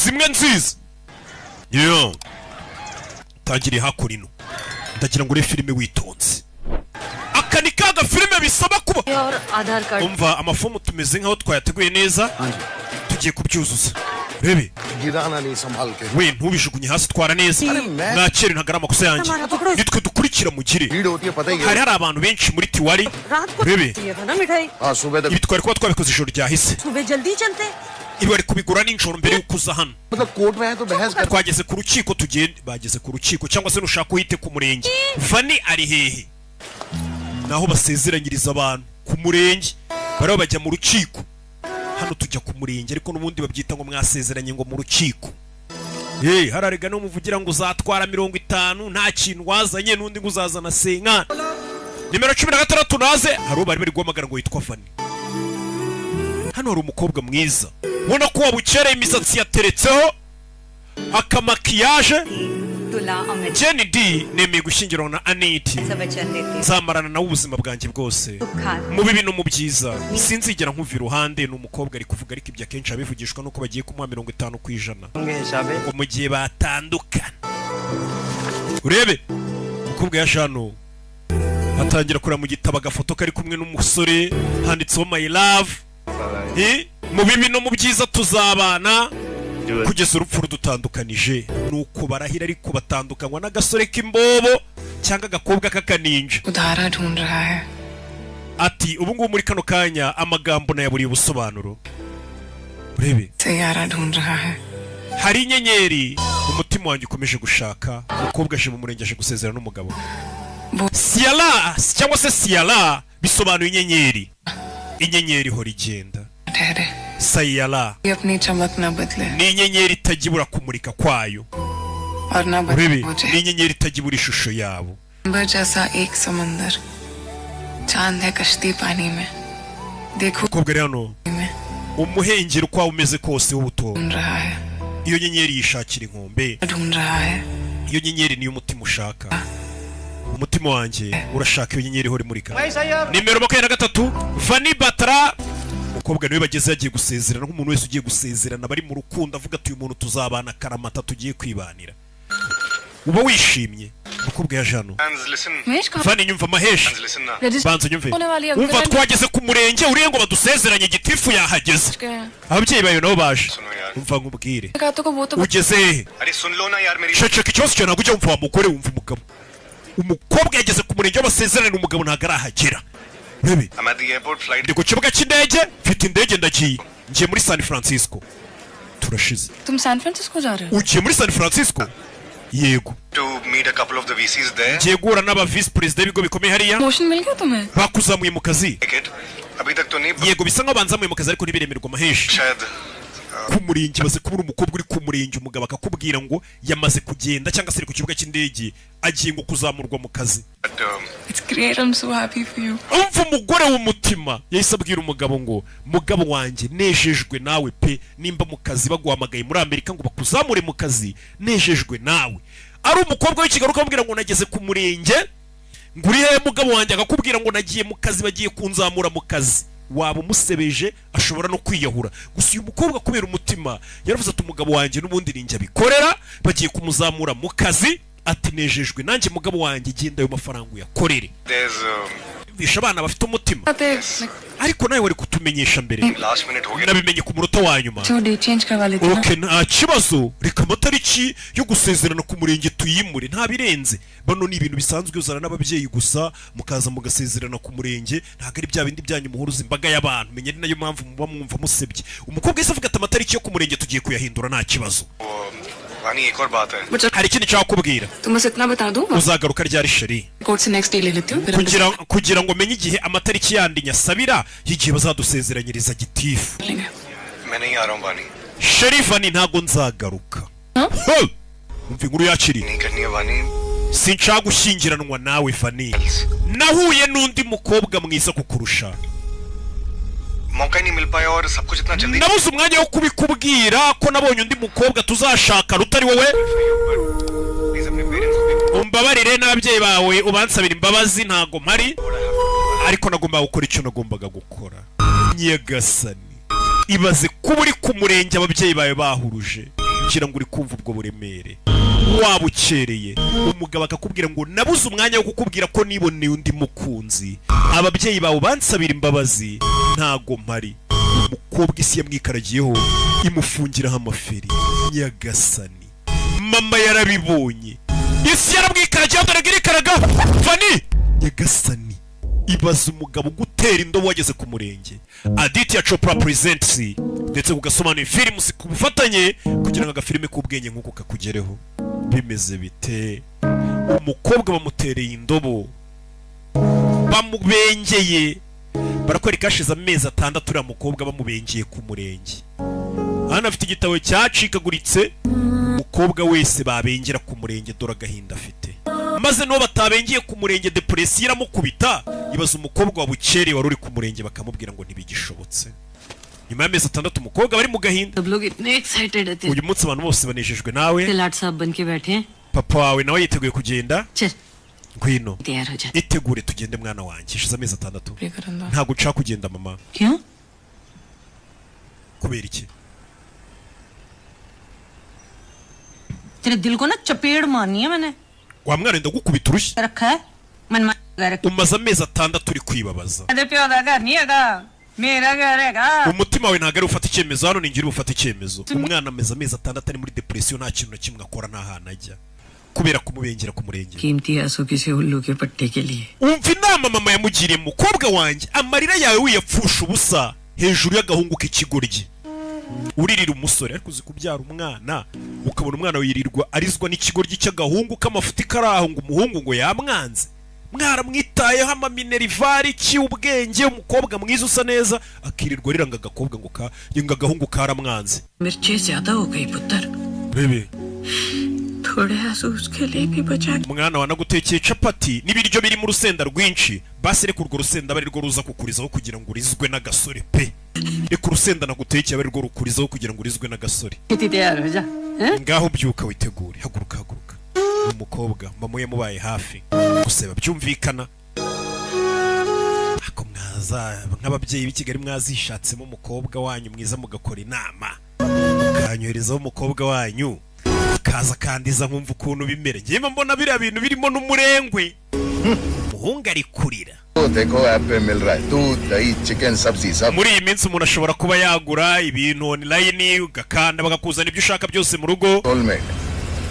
zimwe nziza yo tangiriye hakurino ndagira ngo ure filime witonze akani kaga filime bisaba kuba umva amafomu tumeze nkaho twayateguye neza tugiye kubyuzuza rebe we ntubijugunye hasi twara neza mwakere ntagara amakosa yanjye nitwe dukurikira mugire hari abantu benshi muri Tiwari rebe ibi twari kuba twabikoze ijoro ryahise ibi bari kubigura n'injoro mbere y'ukuza hano twageze ku rukiko bageze ku rukiko cyangwa se nushaka uhite ku murenge Vani ari hehe naho basezeranyiriza abantu ku murenge bari bajya mu rukiko hano tujya ku murenge ariko n'ubundi babyita ngo mwasezeranye ngo mu rukiko hararega no muvugira ngo uzatwara 50 nta kintu wazanye n'undi ngo uzazana senkana nimero 16 naze hari bari bari guhamagara ngo yitwa Vani hano hari umukobwa mwiza ubona ko wabukereye imisatsi yateretseho akamakiyaje Jenny D nemeye gushyingirwa na Aniti nzamarana nawe ubuzima bwanjye bwose mu bibi no mu byiza sinzigera nkuva iruhande n'umukobwa ari kuvuga ariko ibyo akenshi abivugishwa nuko bagiye kumuha 50% ngo mu gihe batandukana urebe umukobwa yashano atangira kurira mu gitabo agafoto kari kumwe n'umusore handitseho my love mu bibi no mu byiza tuzabana kugeza urupfu rudutandukanije nuko barahira ariko batandukanywa n'agasore k'imbobo cyangwa agakobwa k'akaninja ati ubu ngubu muri kano kanya amagambo nayaburiye ubusobanuro urebe hari inyenyeri umutima wanjye ukomeje gushaka umukobwa aje mu murenge aje gusezera n'umugabo Siala cyangwa se Siala bisobanuye inyenyeri ihora igenda Sayala ni inyenyeri itagibura kumurika kwayo urebe ni inyenyeri itagibura ishusho yabo umukobwa rero umuhengeri uko waba umeze kose w'ubuto iyo nyenyeri yishakira inkombe iyo nyenyeri niyo umutima ushaka umutima wanjye urashaka iyo nyenyeri ihora imurika nimero 23 Vani Batra umukobwa niwe bageze yagiye gusezerana nk'umuntu wese ugiye gusezerana bari mu rukundo avuga ati uyu muntu tuzabana karamata tugiye kwibanira uba wishimye umukobwa ya Jano Vani nyumva Mahesh banza nyumve umva twageze ku murenge uriye ngo badusezeranye gitifu yahageze ababyeyi bayo nabo baje umva nkubwire ugeze hehe shaka ikibazo cyo ntabwo ujya umva umugore wumva umugabo umukobwa yageze ku murenge w'abasezerane umugabo ntabwo arahagera Baby, ndi ku kibuga cy'indege mfite indege ndagiye ngiye muri San Francisco turashize San Francisco ugiye muri San Francisco yego to meet a couple of the VCs there ngiye guhura n'aba vice president bigo bikomeye hariya bakuzamuye mu kazi yego bisa nkaho banzamuye mu kazi ariko ntibiremerwa Mahesh ku murenge baze kubura umukobwa uri ku murenge umugabo akakubwira ngo yamaze kugenda cyangwa se ari ku kibuga cy'indege agiye ngo kuzamurwa mu kazi It's great, I'm so happy for you. umva umugore w'umutima yahise abwira umugabo ngo mugabo wanjye nejejwe nawe pe nimba mu kazi baguhamagaye muri Amerika ngo bakuzamure mu kazi nejejwe nawe ari umukobwa w'ikigaruka amubwira ngo nageze ku murenge nguri he mugabo wanjye akakubwira ngo nagiye mu kazi bagiye kunzamura mu kazi waba umusebeje ashobora no kwiyahura gusa uyu mukobwa kubera umutima yaravuze ati umugabo wanjye n'ubundi ninjye bikorera bagiye kumuzamura mu kazi ati nejejwe nanjye mugabo wanjye genda ayo mafaranga uyakorere bisha abana bafite umutima ariko nawe wari kutumenyesha mbere nabimenye ku munota wa nyuma okay nta kibazo reka amatariki yo gusezerana ku murenge tuyimure nta birenze bano ni ibintu bisanzwe uzana n'ababyeyi gusa mukaza mugasezerana ku murenge ntago ari bya bindi byanyu muhuruza imbaga y'abantu menye ni nayo mpamvu muba mwumva musebye umukobwa yise avuga ati amatariki yo ku murenge tugiye kuyahindura nta kibazo hari ikindi cyakubwira uzagaruka ryari sheri kugira ngo menye igihe amatariki yandi nyasabira y'igihe bazadusezeranyiriza gitifu sheri Vani ntago nzagaruka umva inkuru yakiri sinshaka gushyingiranwa nawe Vani nahuye n'undi mukobwa mwiza kukurusha nabuze umwanya wo kubikubwira ko nabonye undi mukobwa tuzashaka rutari wowe umbabarire n'ababyeyi bawe ubansabira imbabazi ntago mpari ariko nagomba gukora icyo nagombaga gukora nyagasani ibaze kuba uri ku murenge ababyeyi bawe bahuruje kugira ngo uri kumva ubwo buremere. Waba ukereye umugabo akakubwira ngo nabuze umwanya wo kukubwira ko niboneye undi mukunzi, ababyeyi bawe bansabira imbabazi, ntago mpari. Umukobwa isi yamwikaragiyeho imufungiraho amaferi. Nyagasani, mama yarabibonye, isi yaramwikaragiyeho daragirikaraga Fani. Nyagasani, ibaza umugabo gutera indobo wageze ku murenge. Aditya Chopra presents ndetse ugasomanura filime ku bufatanye kugira ngo agafilime k'ubwenge nk'uko kakugereho. Bimeze bite? Umukobwa bamutereye indobo, bamubengeye, barakwereka hashize amezi 6 uriya mukobwa bamubengeye ku murenge. Hano afite igitabo cyacikaguritse, umukobwa wese babengera ku murenge dore agahinda afite. Maze no batabengeye ku murenge depression iramukubita, ibaza umukobwa wabukereye wari uri ku murenge bakamubwira ngo ntibigishobotse. Nyuma y'amezi 6 umukobwa bari mu gahinda. Uyu munsi abantu bose banejejwe nawe. Papa wawe nawe yiteguye kugenda. Ngwino itegure tugende mwana wanjye, ishize amezi 6. Ntago nshaka kugenda mama. Kubera iki? तेरे दिल को ना चपेड़ मारनी है मैंने. Wa mwana ndagukubita urushyi. रखा है मन umaze amezi 6 uri kwibabaza. मेरा घर हैगा. Umutima we ntago ari ufata icyemezo, hano ningira ufata icyemezo. Umwana amezi 6 ari muri depression, nta kintu na kimwe akora, nta hana ajya kubera kumubengera ku murenge. कीमती आंसू किसी उल्लू के पट्टे के लिए. Umva inama mama yamugiriye, mukobwa wanjye amarira yawe wiyapfusha ubusa hejuru y'agahungu k'ikigoryi. Uririra umusore ariko uzi kubyara umwana ukabona umwana wirirwa arizwa n'ikigoryi cy'agahungu k'amafuti karaho ngo umuhungu ngo yamwanze. Mwaramwitayeho amaminervari cy'ubwenge, umukobwa mwiza usa neza akirirwa riranga agakobwa ngo yenga agahungu karamwanze. मिर्ची ज्यादा हो गई पुत्र. Rebe थोड़े आंसू उसके लिए भी बचा. Umwana wanagutekeye capati n'ibiryo biri mu rusenda rwinshi, basi reka urwo rusenda bari rwo ruza kukurizaho kugira ngo urizwe n'agasore pe. Reka urusenda nagutekeye bari rwo rukurizaho kugira ngo urizwe n'agasore. Ngaho byuka witegure, haguruka. Umukobwa mama yamubaye hafi guseba byumvikana. Ako mwaza nk'ababyeyi b'i Kigali mwazishatsemo umukobwa wanyu mwiza mugakora inama, kanyoherezaho umukobwa wanyu kaza kandiza nkumva ukuntu bimere. Ngiye mbona biriya bintu birimo n'umurengwe. Umuhungu ari kurira. Muri iyi minsi umuntu ashobora kuba yagura ibintu online ugakanda bagakuzana ibyo ushaka byose mu rugo.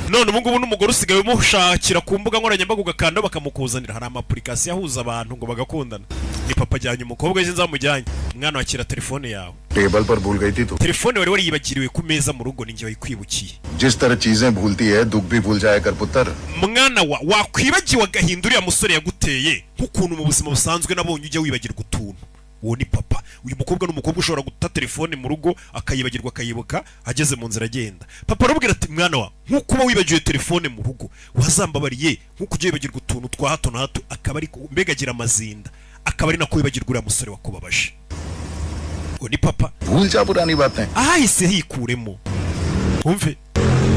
None ubu ngubu n'umugore usigaye umushakira ku mbuga nkoranyambaga ugakanda bakamukuzanira. Hari ama application yahuza abantu ngo bagakundana. Ni papa ajyanye umukobwa ejo nzamujyanye, umwana wakira telefone yawe. Table पर भूल गई थी तो telefone wari yibagiriwe ku meza mu rugo ninjye wayikwibukiye. जिस तरह चीजें भूलती है दुख भी भूल जाया कर पुत्र. Mwana wakwibagiwe agahindura ya musore yaguteye nk'ukuntu mu buzima busanzwe nabonye ujya wibagirwa utuntu. Uwo ni papa. Uyu mukobwa n'umukobwa ushobora guta telefone mu rugo akayibagirwa akayibuka ageze mu nzira agenda. Papa arubwira ati mwana wa nk'uko uba wibagiwe telefone mu rugo wazambabariye nk'uko ujya wibagirwa utuntu twa hato na hato, akaba ari mbega agira amazinda, akaba ari nako wibagirwa uriya musore wakubabaje. Uwo ni papa. भूल जा पुरानी बातें. Ahise hikuremo. Umve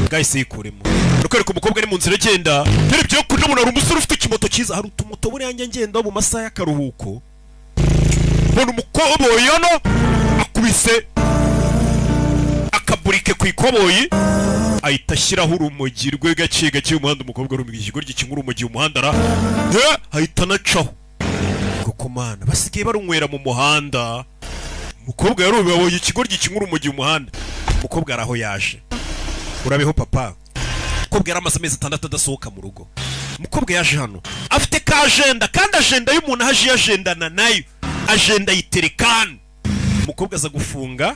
gahise yikuremo. Rukwereka umukobwa ari mu nzira agenda, rero byo kunabona umusore ufite ikimoto cyiza, hari utumoto buri yanjye ngenda mu masaha y'akaruhuko. Bona umukoboyi hano akubise akaburike ku ikoboyi, ahita ashyiraho urumogi rwe gake gake umuhanda. Umukobwa ari mu ikigoryi kinkuru urumogi umuhanda ra ahita anacaho. Kuko mana basigaye barunywera mu muhanda. Umukobwa yarubaye ikigoryi kinkuru urumogi umuhanda. Umukobwa araho yaje. Urabeho papa. Umukobwa yaramaze amezi 6 adasohoka mu rugo. Umukobwa yaje hano afite ka agenda, kandi agenda y'umuntu haje yagendana nayo. Agenda yiterekana. Umukobwa aza gufunga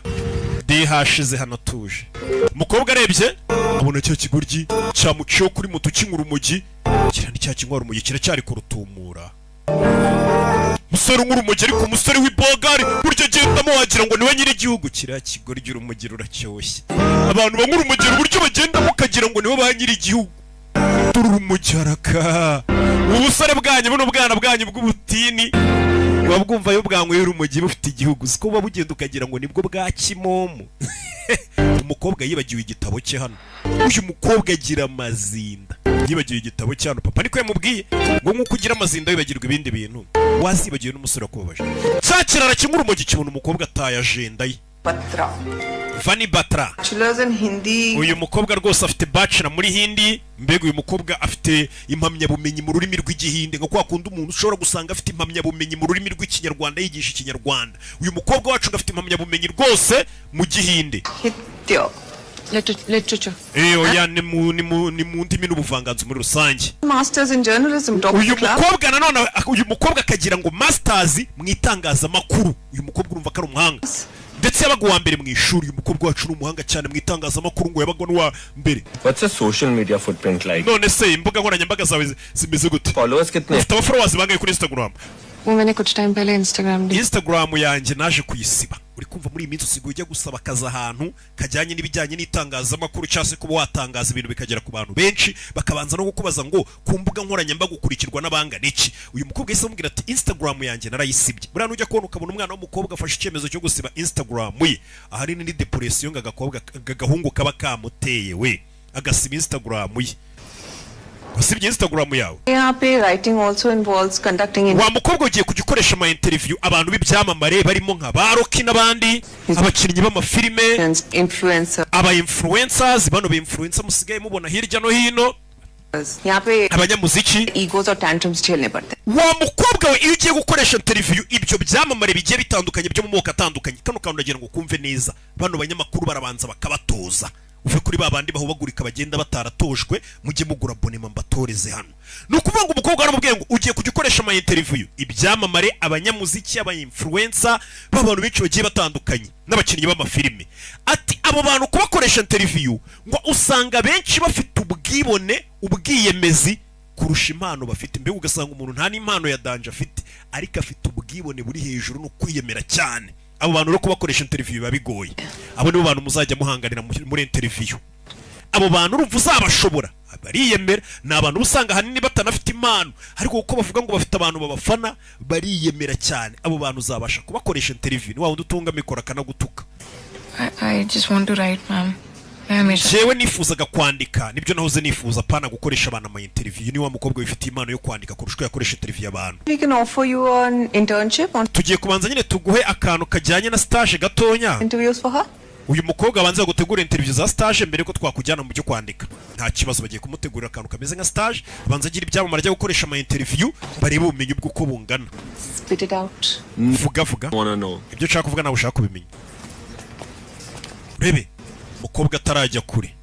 hashize hano tuje. Umukobwa arebye abona cyo kigoryi cyamuciye kuri moto kinkuru umugi, kirani cya kinkuru umugi kiracyari kurutumura. Musore nk'urumogi ariko umusore w'ibogari buryo agendamo wagira ngo niwe nyiri igihugu. Kiriya kigoryi urumogi ruracyoshye. Abantu banyura urumogi buryo bagendamo ukagira ngo niwe ba nyiri igihugu. Urumogi haraka. Ubusore bwanyu buno bwana bwanyu bw'ubutini wabwumva yo bwanyweye urumogi bufite igihugu, siko buba bugenda ukagira ngo nibwo bwa kimomo. Umukobwa yibagiwe igitabo cye hano. Uyu mukobwa agira amazinda, yibagiwe igitabo cye hano. Papa niko yamubwiye ngo nk'uko ugira amazinda wibagirwa ibindi bintu, wazibagiwe n'umusore wakubabaje. Cyakirara kimwe urumogi kibona umukobwa ataye agenda ye. पत्रा Vanny Batra. Bachelors in Hindi. Uyu mukobwa rwose afite bachelor muri Hindi, mbega uyu mukobwa afite impamyabumenyi mu rurimi rw'igihinde, nko kwa kundi umuntu ushobora gusanga afite impamyabumenyi mu rurimi rw'ikinyarwanda yigisha ikinyarwanda. Uyu mukobwa wacu afite impamyabumenyi rwose mu gihinde. Literature. Oya ni mu ndimi n'ubuvanganzo muri rusange. Masters in journalism. Uyu mukobwa nanone uyu mukobwa akagira ngo masters mu itangazamakuru. Uyu mukobwa urumva ko ari umuhanga. Ndetse yabaga uwa mbere mu ishuri. Uyu mukobwa wacu ni umuhanga cyane mu itangazamakuru, ngo yabaga n'uwa mbere. What's a social media footprint like? None se imbuga nkoranyambaga zawe zimeze gute? Followers kitne? Ufite followers bangahe kuri Instagram? मैंने कुछ टाइम पहले Instagram yanjye naje kuyisiba. Uri kumva muri iyi minsi usigaye ujya gusaba akazi ahantu kajyanye n'ibijyanye n'itangazamakuru cyangwa se kuba watangaza ibintu bikagera ku bantu benshi, bakabanza no kukubaza ngo ku mbuga nkoranyambaga ukurikirwa n'abangana iki. Uyu mukobwa yise amubwira ati Instagram yanjye narayisibye. Buriya nujya kubona ukabona umwana w'umukobwa afashe icyemezo cyo gusiba Instagram ye, ahanini ni depression gagahungu kaba kamuteye we, agasiba Instagram ye. Usibye Instagram yawe. यहाँ पे writing also involves conducting. Wa mukobwa ugiye kugikoresha ama interview abantu b'ibyamamare barimo nka Baroki n'abandi, abakinnyi b'amafilime, influencer. aba influencers, bano be influencer musigaye mubona hirya no hino. यहाँ पे abanyamuziki egos और tantrums झेलने पड़ते हैं. Wa mukobwa we iyo ugiye gukoresha interview ibyo byamamare bigiye bitandukanye byo mu moko atandukanye, kano kantu ndagira ngo kumve neza. Bano banyamakuru barabanza bakabatoza. Uve kuri babandi bahubagurika bagenda bataratojwe, mujye mugura abonema mbatoreze hano. Nukuvuga ngo umukobwa aramubwiye ngo ugiye kugikoresha ama interview ibyamamare, abanyamuziki, aba influencer, babantu benshi bagiye batandukanye n'abakinnyi b'amafilime. Ati abo bantu kubakoresha interview ngo usanga benshi bafite ubwibone, ubwiyemezi kurusha impano bafite. Mbega ugasanga umuntu nta n'impano ya danje afite, ariko afite ubwibone buri hejuru no kwiyemera cyane. Abo bantu no kubakoresha interview babigoye. Abo nibo bantu muzajya muhanganira muri interview. Abo bantu urumva uzabashobora, bariyemera. Ni abantu usanga hanini batanafite impano, ariko uko bavuga ngo bafite abantu babafana bariyemera cyane. Abo bantu uzabasha kubakoresha interview. Ni wawundi utunga mikoro akanagutuka. I just want to write, ma'am. Jewe nifuzaga kwandika, nibyo nahoze nifuza, pana gukoresha abantu ama interview. Ni wa mukobwa wifite impano yo kwandika kurusha yakoresha interview abantu. We can offer you an internship on Tugiye kubanza nyine tuguhe akantu kajyanye na stage gatonya. interviews for her. Uyu mukobwa abanza gutegura interview za stage mbere ko twakujyana mu byo kwandika. Nta kibazo, bagiye kumutegurira akantu kameze nka stage, abanza agira ibyamamare ajya gukoresha ama interview, bareba ubumenyi bw'uko bungana. Spit it out. Vuga. Wanna know? Ibyo ushaka kuvuga nawe ushaka kubimenya. Rebe mukobwa atarajya kure,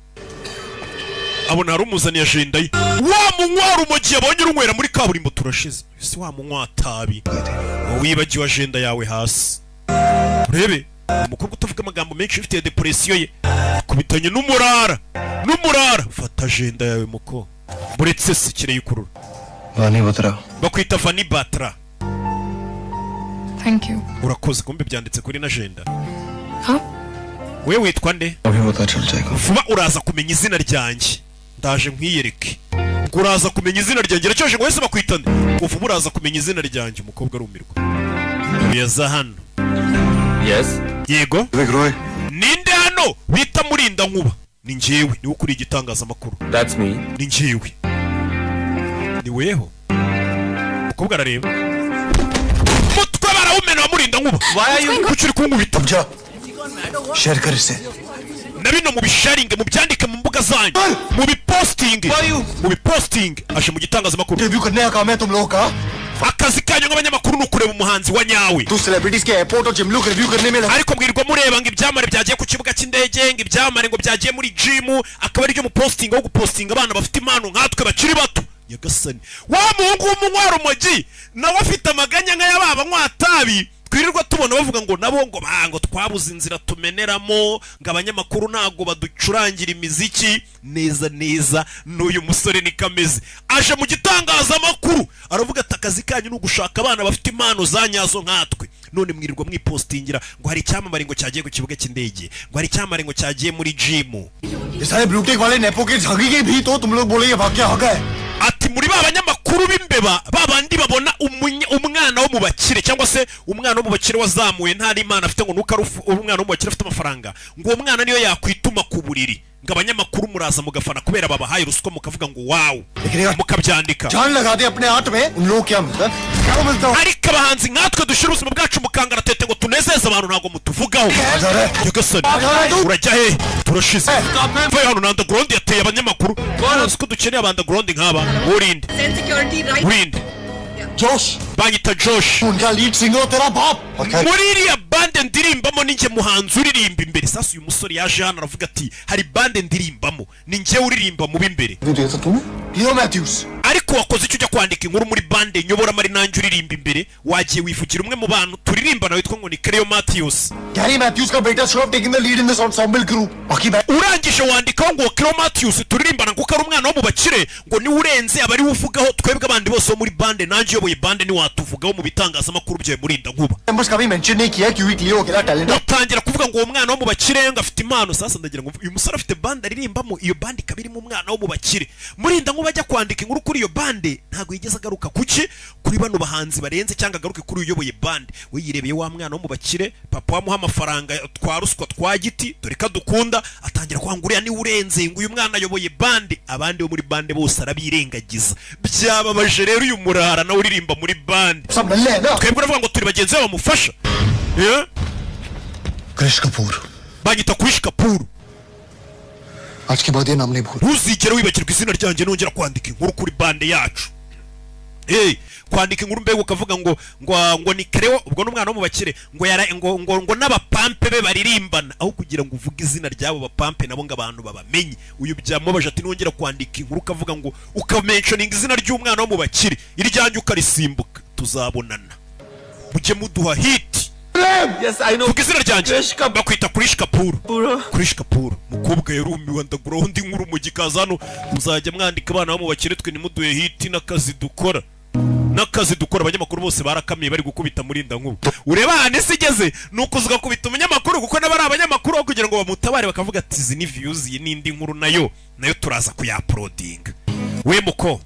abona hari umuzaniye agenda ye. Wa munywara umugiye abonye urunywera muri kaburimbo turashize. Ese wa munywa tabi wibagiwe agenda yawe hasi. Rebe umukobwa utavuga amagambo menshi ufite depression ye, kubitanye n'umurara. Fata agenda yawe muko buretse se kireye ukurura. Vanny Batra. Bakwita Vanny Batra. Thank you. Urakoze, kumbe byanditse kuri na agenda. Huh? We witwa nde? अभी पता चल जाएगा. Vuba uraza kumenya izina ryanjye. Ndaje nkwiyereke. Ngo uraza kumenya izina ryanjye. Racyoje ngo wese bakwita nde? Ngo vuba uraza kumenya izina ryanjye. Umukobwa arumirwa. Yaza hano. Yes. Yego. Roy. Ninde hano bita Murinda Nkuba? Ni njyewe, ni ukuri igitangazamakuru. That's me. Ni njyewe. Ni weho. Umukobwa arareba. Mutwe barawumena wa Murinda Nkuba. Why are you? Kuki uri kunkubita? जा शेयर कर इसे Na bino mubisharinge, mubyandike mu mbuga zanyu, mubiposting. Aje mu gitangazamakuru. Review करने का काम है तुम लोगों का. Akazi kanyu nk'abanyamakuru ni ukureba umuhanzi wa nyawe. तू सेलिब्रिटीज के एयरपोर्ट और जिम लोग रिव्यू करने में लगा. Ariko mwirwa mureba ngo ibyamare byagiye ku kibuga cy'indege, ngo ibyamare ngo byagiye muri gym, akaba ari byo muposting wo gupostinga abana bafite impano nkatwe bakiri bato. Nyagasani, wa muhungu w'umunywaro umugi nawe afite amaganya nk'ayababa nkwatabi. Twirirwa tubona bavuga ngo nabo ngo bango twabuze inzira tumeneramo, ngo abanyamakuru ntago baducurangira imiziki neza. N'uyu musore ni kameze aje mu gitangazamakuru aravuga ati akazi kanyu ni ugushaka abana bafite impano za nyazo nkatwe. None mwirirwa mwipostingira ngo hari icyamamare ngo cyagiye ku kibuga cy'indege, ngo hari icyamamare ngo cyagiye muri gym. ये सारे ब्लूटेक वाले नेपो के झागी के भी तो तुम लोग बोले ये भाग क्या हो गए. Ati muri ba banyamakuru b'imbeba, ba babandi babona umwana wo mu bakire cyangwa se umwana wo mu bakire wazamuye nta n'Imana afite ngo nuko ari umwana wo mu bakire afite amafaranga ngo uwo mwana niyo yakwituma ku buriri ngo abanyamakuru muraza mugafana kubera babahaye ruswa mukavuga ngo wow mukabyandika जान लगा दे अपने हाथ में उन लोग क्या मिलता है ariko abahanzi nkatwe dushira ubuzima bwacu mukangara tete ngo tunezeze abantu ntabwo mutuvugaho yagasani urajya he turashize vayo hano underground yateye abanyamakuru ko dukeneye abandaground nk'aba urinde urinde जोश banyita Josh उनका लीड सिंगर तेरा बाप muri iriya bande ndirimbamo ninjye muhanzi uririmba imbere sasa uyu musore yaje hano aravuga ati hari bande ndirimbamo ninjye uririmba mu b'imbere Hero Matthews ariko wakoze icyo ujya kwandika inkuru muri bande nyobora mari nanjye uririmba imbere wagiye wivugira umwe mu bantu turirimbana witwa ngo ni Cleo Matthews Gary Matthews का बेटा should have taken the lead in this ensemble group बाकी urangije wandikaho ngo Cleo Matthews turirimbana kuko ari umwana wo mu bakire ngo ni urenze abari uvugaho twebwe abandi bose bo muri bande nanjye yoboye bande ni watuvugaho mu bitangazamakuru byawe murinda nkuba members का भी मेंशन नहीं किया क्योंकि क्लियो अकेला talent utangira kuvuga ngo uwo mwana wo mu bakire ngo afite impano sasa ndagira ngo uyu musore afite bande aririmbamo iyo bande ikaba irimo umwana wo mu bakire murinda nkuba ajya kwandika inkuru kuri iyo bande ntago yigeze agaruka kuki kuri bano bahanzi barenze cyangwa agaruke kuri uyoboye bande we yirebeye wa mwana wo mu bakire papa wamuha amafaranga twa ruswa twa giti dore ka dukunda atangira kwangurira ni urenze ngo uyu mwana ayoboye bande abandi bo muri bande bose arabirengagiza byababaje rero uyu murara nawe uririmba muri bande twebwe uravuga ngo turi bagenzi babo bamufasha Krish Kapoor banyita Krish Kapoor आज के बाद ये नाम नहीं भूल ntuzigere wibagirwa izina ryanjye nongera kwandika inkuru kuri bande yacu kwandika inkuru mbega ukavuga ngo ni Cleo ubwo n'umwana wo mu bakire ngo n'abapampe be baririmbana aho kugira ngo uvuge izina ry'abo bapampe nabo ngo abantu babamenye uyu byamubaje ati nongera kwandika inkuru ukavuga ngo ukamentioninga izina ry'umwana wo mu bakire iryanjye ukarisimbuka tuzabonana mujye muduha hit Yes, I know. vuga izina ryanjye bakwita Krish Kapoor Krish Kapoor mukobwa yarumiwe ndaguraho undi nkuru mu gikaza hano muzajya mwandika abana bo mu bakire twe nimuduhe hit n'akazi dukora abanyamakuru bose barakamiye bari gukubita murinda nkuru ureba hano isi igeze nuko uzagakubita umunyamakuru kuko n'abari abanyamakuru aho kugira ngo bamutabare bakavuga ati izi ni views iyi n'indi nkuru nayo turaza kuyaplodinga we muko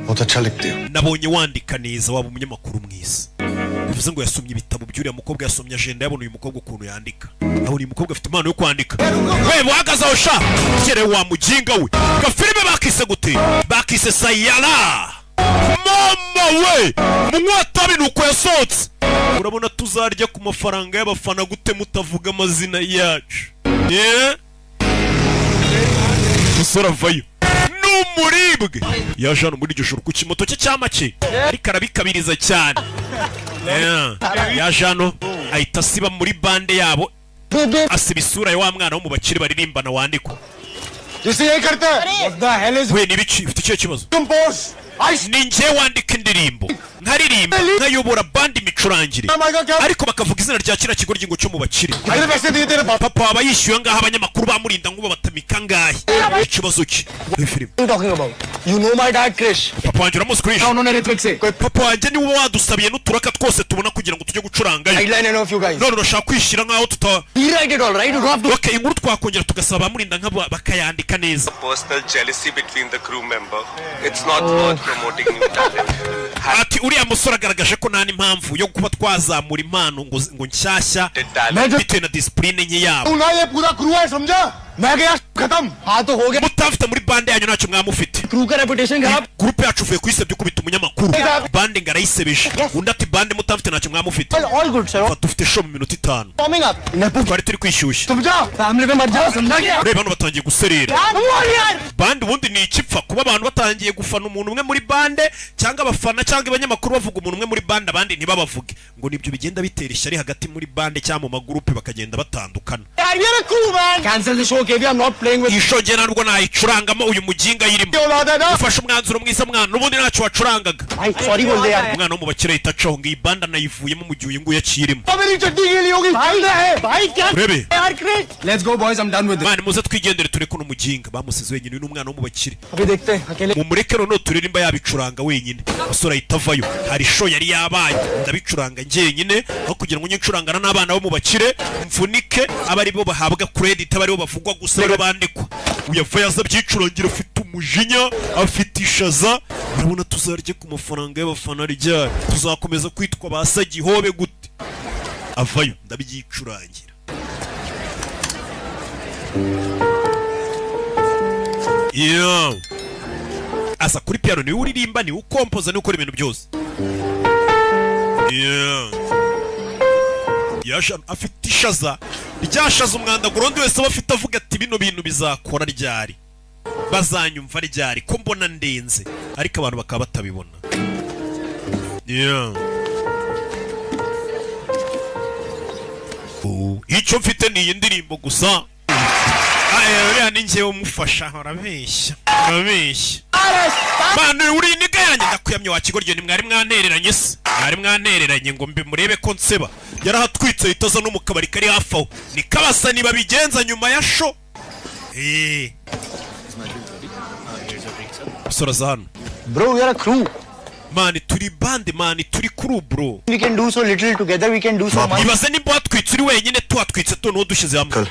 बहुत अच्छा लिखते हो nabonye wandika neza waba umunyamakuru mwiza bivuze ngo yasomye ibitabo by'uriya mukobwa yasomye agenda yabona uyu mukobwa ukuntu yandika abona uyu mukobwa afite impano yo kwandika we buhagaze aho sha kere wa mujinga we gafilime bakise gute bakise Sayala mama we munywatabi nuko yasohotse urabona tuzarya ku mafaranga y'abafana gute mutavuga amazina yacu musora vayo n'umuribwe yaje hano muri iryo joro ku kimoto cye cy'amake ariko arabikabiriza cyane yaje hano ahita asiba muri bande yabo asiba isura ya wa mwana wo mu bakire baririmbana wandikwa we n'ibiki ufite ikihe kibazo ni njye wandika indirimbo nkaririmba nkayobora bandi imicurangire ariko bakavuga izina rya kiriya kigo ry'ingo cyo mu bakire papa waba yishyuye ngaho abanyamakuru bamurinda ngo batamika ngahe ikibazo cye filime papa wanjye uramuzi Krish papa wanjye niwe wadusabiye n'uturaka twose tubona kugira ngo tujye gucurangayo none urashaka kwishyira nk'aho okay inkuru twakongera tugasaba bamurinda nk'abo bakayandika neza Personal jealousy between the crew member. It's not worth promoting new talent. ati uriya musore agaragaje ko nta n'impamvu yo kuba twazamura impano ngo nshyashya bitewe na disipurine nke yabo mutafite muri bande yanyu ntacyo mwamufite gurupe yacu uvuye kuyisebya ukubita umunyamakuru bande ngo arayisebeje undi ati bande mutafite ntacyo mwamufite fata ufite show mu minota 5 twari turi kwishyushya ureba hano batangiye guserera bande ubundi ni ikipfa kuba abantu batangiye gufana umuntu umwe muri bande cyangwa abafana cyangwa abanyamakuru bavuga umuntu umwe muri bande abandi ntibabavuge ngo nibyo bigenda bitera ishyari hagati muri bande cyangwa mu magurupe bakagenda batandukana ishongera ntabwo nayicurangamo uyu mujinga yirimo ufashe umwanzuro mwiza mwana n'ubundi ntacyo wacurangaga umwana wo mu bakire ahita acaho ngo iyi bande anayivuyemo mu gihe uyu nguyu akirimo urebe mwana muze twigendere tureke uno mujinga bamusize wenyine uyu ni umwana wo mu bakire mumureke noneho turirimba yabicuranga wenyine umusore ahita avayo hari show yari yabaye ndabicuranga njyenyine aho kugira ngo nyicurangana n'abana bo mu bakire mvunike abari bo bahabwa credit abari bo bavugwa gusa rero bandikwa uyava yaza byicurangira afite umujinya afite ishaza urabona tuzarye ku mafaranga y'abafana ryari tuzakomeza kwitwa basagihobe gute avayo ndabyicurangira asa kuri piano niwe uririmba niwe ukompoza niwe ukora ibintu byose afite ishaza ryashaza umwanda gurundi wese aba afite avuga ati bino bintu bizakora ryari bazanyumva ryari ko mbona ndenze ariko abantu bakaba batabibona icyo mfite ni iyi ndirimbo gusa uriya ni njyewe umufasha urabeshya mwana uri niga yanjye ndakuyamye wa kigoryo ni mwari mwantereranye se mwari mwantereranye ngo mbe murebe ko nseba yarahatwitse itaza no mu kabari kari hafi aho ni kabasa niba bigenza nyuma ya show soraza hano Bro, we are a crew. mani turi bande mani turi crew bro We can do so little together, we can do so much. ibaze nimba watwitse uri wenyine tuhatwitse tuno dushyize hamwe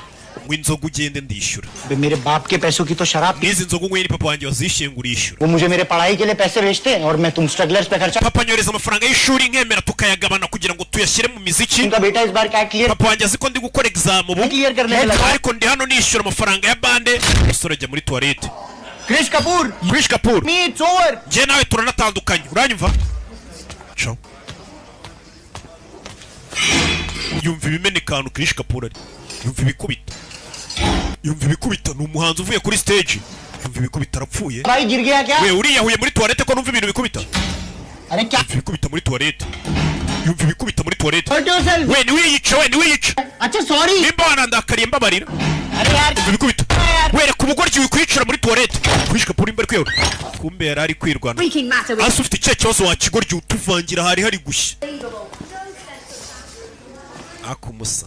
ngo inzoga ugende ndishyura मेरे बाप के पैसों की तो शराब n'izi nzoga unyweye ni papa wanjye wazishyuye ngo urishyura वो मुझे मेरे पढ़ाई के लिए पैसे भेजते हैं और मैं तुम स्ट्रगलर्स पे खर्चा papa nyoreza amafaranga y'ishuri nkemera tukayagabana kugira ngo tuyashyire mu miziki उनका बेटा इस बार क्या clear papa wanjye azi ko ndi gukora exam ubu clear करने लगा ariko ndi hano nishyura amafaranga ya bande umusore ajya muri toilette Krrish Kapoor Krish Kapoor me it's over njye nawe turanatandukanye uranyumva ciao yumva ibimenekano Krish Kapoor ari yumva ibikubita ni umuhanzi uvuye kuri stage yumva ibikubita arapfuye भाई गिर गया क्या we uriyahuye muri toilette ko numva ibintu bikubita अरे क्या yumva ibikubita muri toilette yumva ibikubita muri toilette hurt yourself we niwiyica अच्छा sorry nimba wanandakariye mbabarira अरे यार yumva ibikubita wereka umugoryi wikwicira muri toilette Krish Kapoor imbere kwiyora kumbe yari ari kwirwana hasi ufite icyo kibazo wakigoryi utuvangira hari gushya akumusa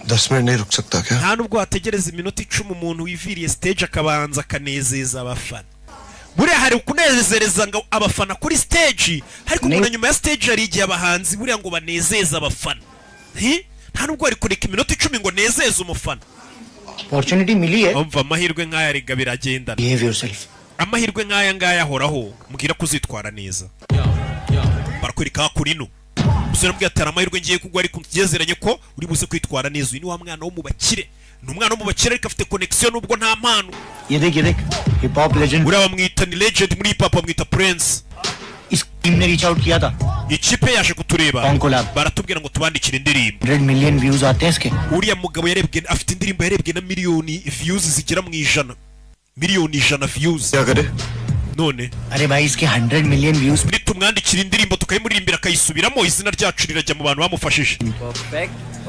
10 मिनट नहीं रुक सकता क्या nta nubwo wategereza iminota 10 umuntu wiviriye stage akabanza akanezeza abafana buriya hari ukunezereza ngo abafana kuri stage ariko umuntu nyuma ya stage hari igihe abahanzi buriya ngo banezeza abafana nta nubwo ari kureka iminota 10 ngo nezeze umufana opportunity मिली है umva amahirwe nk'aya riga biragendana behave yourself amahirwe nk'aya ngaya ahoraho mbwira kuzitwara neza barakwereka kurino umusore mbwira ati amahirwe ngiye kugwa ariko tugezeranye ko uri buze kwitwara neza uyu ni wa mwana wo mu bakire ni umwana wo mu bakire ariko afite connection nubwo nta mpano ये देख hip hop legend uriya bamwita ni legend muri hip hop bamwita Prince इस टीम ने reach out किया था ikipe yaje kutureba Con collab. baratubwira ngo tubandikire indirimbo 100 million views आते हैं इसके uriya mugabo yarebwe afite indirimbo yarebwe na miliyoni views zigera mu ijana miliyoni 100 views क्या करे none अरे भाई इसके 100 million views nitumwandikira indirimbo tukayimuririmbira akayisubiramo izina ryacu rirajya mu bantu bamufashije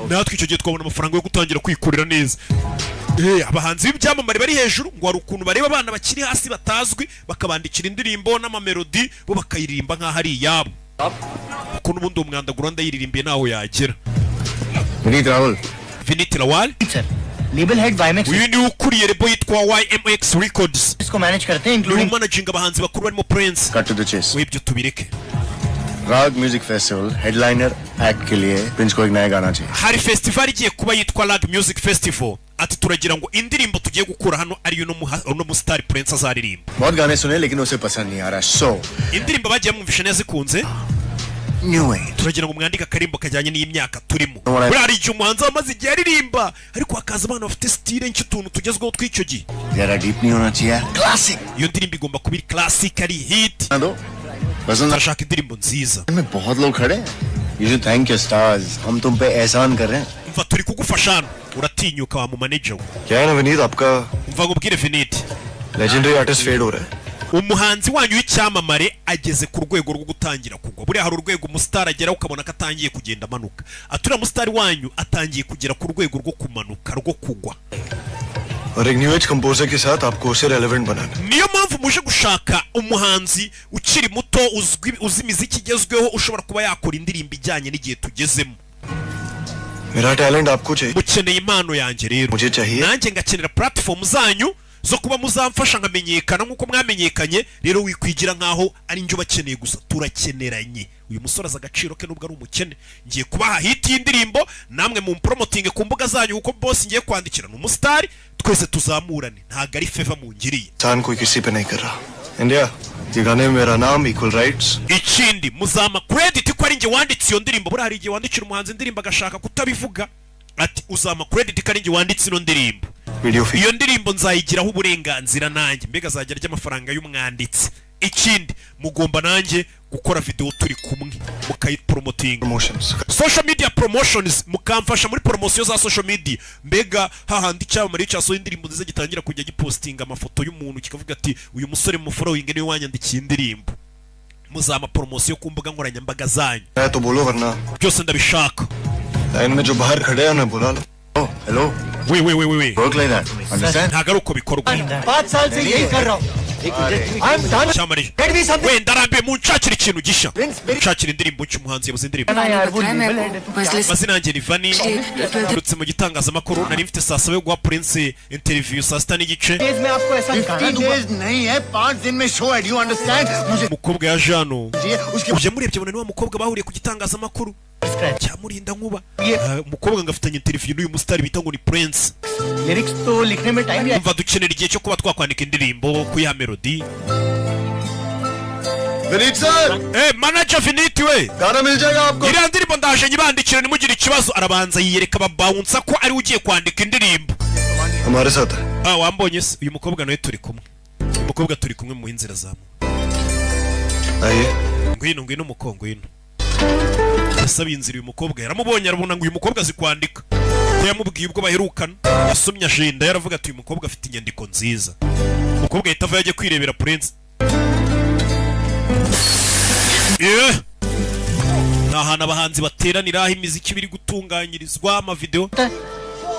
natwe icyo gihe twabona amafaranga yo gutangira kwikorera neza abahanzi b'ibyamamare bari hejuru ngo hari ukuntu bareba abana bakiri hasi batazwi bakabandikira indirimbo n'amamelodi bo bakayiririmba nk'aho ari iyabo kuko n'ubundi uwo mwanda guranda yiririmbiye naho yagera Vinit Rawal sir label head YMX uyu ni ukuriye rebo yitwa YMX Records इसको manage करते हैं ni including umanaging abahanzi bakuru barimo Prince cut to the chase wibyo tubireke Raag music festival headliner act के लिए प्रिंस को एक नया गाना चाहिए hari festival igiye kuba yitwa Lag Music Festival ati turagira ngo indirimbo tugiye gukura hano ari uno mu star Prince azaririmba बहुत गाने सुने लेकिन उसे पसंद नहीं आ रहा सो indirimbo bagiye mwumvisha neza ikunze new है turagira ngo mwandike akarimbo kajyanye n'imyaka turimo buriya hari igihe umuhanzi amaze igihe aririmba ariko hakaza abana bafite style nk'utuntu tugezweho tw'icyo gihe जरा डीप नहीं होना चाहिए classic iyo ndirimbo igomba kuba iri classic ari hit दो पसंद turashaka indirimbo nziza में बहुत लोग खड़े हैं you should thank your stars हम तुम पे एहसान कर रहे हैं umva turi kugufasha hano uratinyuka wa mu manager we क्या है ना विनीत आपका umva ngo ubwire Vinit legendary artist fade हो रहा है umuhanzi wanyu w'icyamamare ageze ku rwego rwo gutangira kugwa buriya hari urwego umusitari ageraho ukabona ko atangiye kugenda amanuka aturiya musitari wanyu atangiye kugera ku rwego rwo kumanuka rwo kugwa और एक new age composer के साथ आपको उसे रेलेवेंट बनाना niyo mpamvu muje gushaka umuhanzi ukiri muto uzi imiziki igezweho ushobora kuba yakora indirimbo ijyanye n'igihe tugezemo मेरा टैलेंट आपको चाहिए mukeneye impano yanjye rero मुझे चाहिए nanjye ngakenera platform zanyu zo kuba muzamfasha nkamenyekana nk'uko mwamenyekanye. Rero wikwigira nkaho ari njye bakeneye gusa, turakeneranye. Uyu musore aza agaciro ke nubwo ari umukene. Ngiye kubaha hit y'indirimbo namwe mu promoting ku mbuga zanyu kuko boss ngiye kwandikira n'umustar, twese tuzamurane, ntago ari favor mungiriye. इंसान कोई किसी पे नहीं कर रहा इंडिया ये गाने में मेरा नाम equal rights. Ikindi muzama credit ko ari njye wanditse iyo ndirimbo. Buri hari igihe wandikira umuhanzi indirimbo agashaka kutabivuga, ati uzama credit ko ari njye wanditse ino ndirimbo. Iyo ndirimbo nzayigiraho uburenganzira nanjye, mbega azajya arya amafaranga y'umwanditsi. Ikindi mugomba nanjye gukora video turi kumwe mukayipromoting social media promotions, mukamfasha muri promotion za social media. Mbega hahandi cyamamare cyasohoye indirimbo nziza gitangira kujya gipostinga amafoto y'umuntu kikavuga ati uyu musore mu following niwe wanyandikiye indirimbo. Muzama promotion ku mbuga nkoranyambaga zanyu. तो बोलो वरना byose ndabishaka. Line में जो बाहर खड़े हैं उन्हें बुला लो. Oh, hello. We. Work like that. Understand? Ntago ari uko bikorwa. 5 साल से यही कर रहा हूँ. I'm done. Cyamari. Let me something. We ndarambiye munshakira ikintu gisha. Nshakira indirimbo cy'umuhanzi yabuze indirimbo. Mazina yanjye ni Vani. Ndutse mu gitangazamakuru nari mfite saa 7 yo guha Prince interview saa 6 n'igice. मैं आपको ऐसा 15 days नहीं है 5 दिन में show है. Do you understand? मुझे Mukobwa ya Jano. उसके Uje murebye bona ni wa mukobwa bahuriye ku gitangazamakuru. Cyamurinda nkuba. Mukobwa ngafitanye interview n'uyu mustar bita ngo ni Prince. lyrics तो लिखने में time Umva dukenera igihe cyo kuba twakwandika indirimbo kuyiha melody. Vineet sir Manager Viniti we. गाना मिल जाएगा आपको. Iriya ndirimbo ndaje nyibandikira nimugire ikibazo. Arabanza yiyereka babounce ko ari ugiye kwandika indirimbo. हमारे साथ है. Wambonye se uyu mukobwa nawe turi kumwe. Uyu mukobwa turi kumwe mu inzira zamu. आइए. Ngwino mukongo yino. Yasabiye inzira uyu mukobwa yaramubonye arabona ngo uyu mukobwa azi kwandika. Yamubwiye ubwo baherukana. Yasomye agenda yaravuga ati uyu mukobwa afite inyandiko nziza. Umukobwa yitava yaje kwirebera Prince. Nahana abahanzi bateranira aho imiziki biri gutunganyirizwa ama video.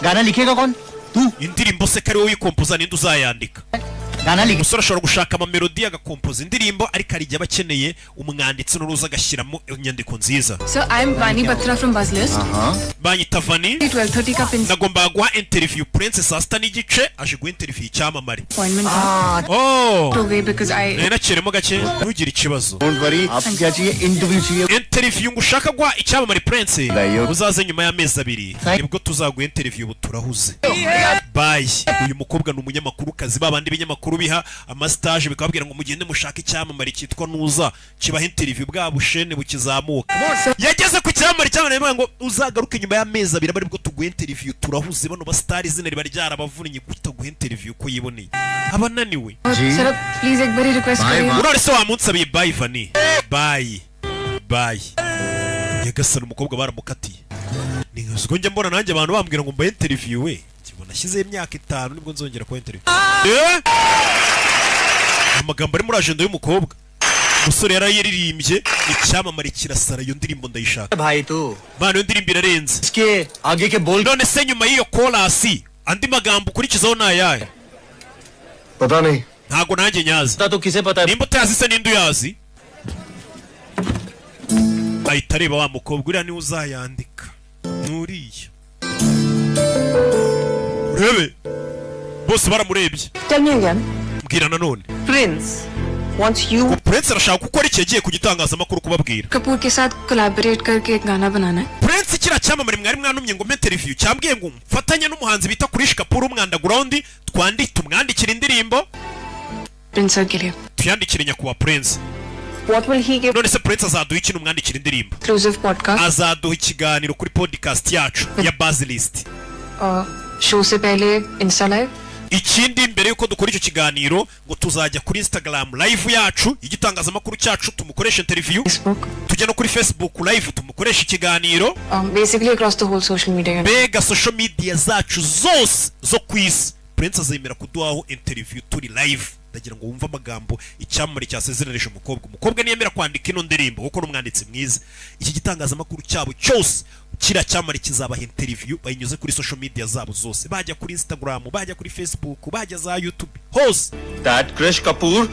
गाना लिखेगा कौन? तू. Indirimbo se kari wowe wikompoza ninde uzayandika? गाना लिख. Umusore ashobora gushaka ama melody agakompoza indirimbo ariko ari jya bakeneye umwanditsi n'uruza agashyiramo inyandiko nziza. So I'm Vani Batra from Buzzlist. Banyita Vani. 12:30 का pin Nagomba guha interview Prince saa 6 n'igice aje guha interview icyamamare. appointment था. Oh. To wait because I Nakeremo gake ntugire ikibazo. Don't worry. आपको क्या चाहिए? Interview चाहिए. Interview ngushaka guha icyamamare Prince. Bayo. Uzaze nyuma y'amezi 2. Nibwo tuzaguha interview ubu turahuze. Bye. Uyu mukobwa ni umunyamakuru kazi babandi binyamakuru biha amastage bikababwira ngo mugende mushaka icyamamare cyitwa Nuza kibaha interview bwa bushene bukizamuka. Yageze ku cyamamare cyamamare ngo uzagaruke nyuma y'amezi 2 bari bwo tuguha interview turahuze bano ba star izina riba ryarabavunnye kutaguha interview ko yiboneye. Abananiwe. Sir please एक बारी रिक्वेस्ट करिए. Urore se wamunsabiye bye Vani. Bye. Yagasana umukobwa baramukatiye. Ningo njya mbona nanjye abantu bambwira ngo mbaye interview we. Kibona shyize imyaka 5 nibwo nzongera ko interview. Amagambo ari muri agenda y'umukobwa. Umusore yarayiririmbye icyamamare kirasara iyo ndirimbo ndayishaka. भाई तू. Bana iyo ndirimbo irarenze. इसके आगे के बोल. None se nyuma y'iyo chorus andi magambo kurikizaho nayahe? पता नहीं. Ntago nanjye nyazi. तो किसे पता है? Nimba utazi se ninde uyazi? Ahita areba wa mukobwa uriya niwe uzayandika. Nuriya. Urebe. Bose baramurebye. Tell me again. Mbwira nanone. Prince wants you. Prince arashaka gukora iki yagiye ku gitangazamakuru kubabwira. Kapoor के साथ कोलैबोरेट करके एक गाना बनाना है. Prince kira cyamamare mwari mwanumye ngo interview cyambwiye ngo mfatanye n'umuhanzi bita Krish Kapoor umwandaground tumwandikira indirimbo. Prince sir के लिए. Tuyandikire nyakuwa Prince. What will he give? None se Prince azaduha ikintu umwandikira indirimbo. Exclusive podcast. Azaduha ikiganiro kuri podcast yacu ya Buzzlist. Show से पहले Insta live. Ikindi mbere yuko dukora icyo kiganiro ngo tuzajya kuri Instagram live yacu igitangazamakuru cyacu tumukoresha interview. Facebook. Tujya no kuri Facebook live tumukoresha ikiganiro. Basically across the whole social media. Bega social media zacu zose zo kwisi. Prince azemera kuduhaho interview turi live. Ndagira ngo wumve amagambo icyamamare cyasezerereje umukobwa niyemera kwandika ino ndirimbo kuko n'umwanditsi mwiza. Iki gitangazamakuru cyabo cyose kira cyamamare kizabaha interview bayinyuze kuri social media zabo zose. Bajya kuri Instagram, bajya kuri Facebook, bajya za YouTube hose. That Krish Kapoor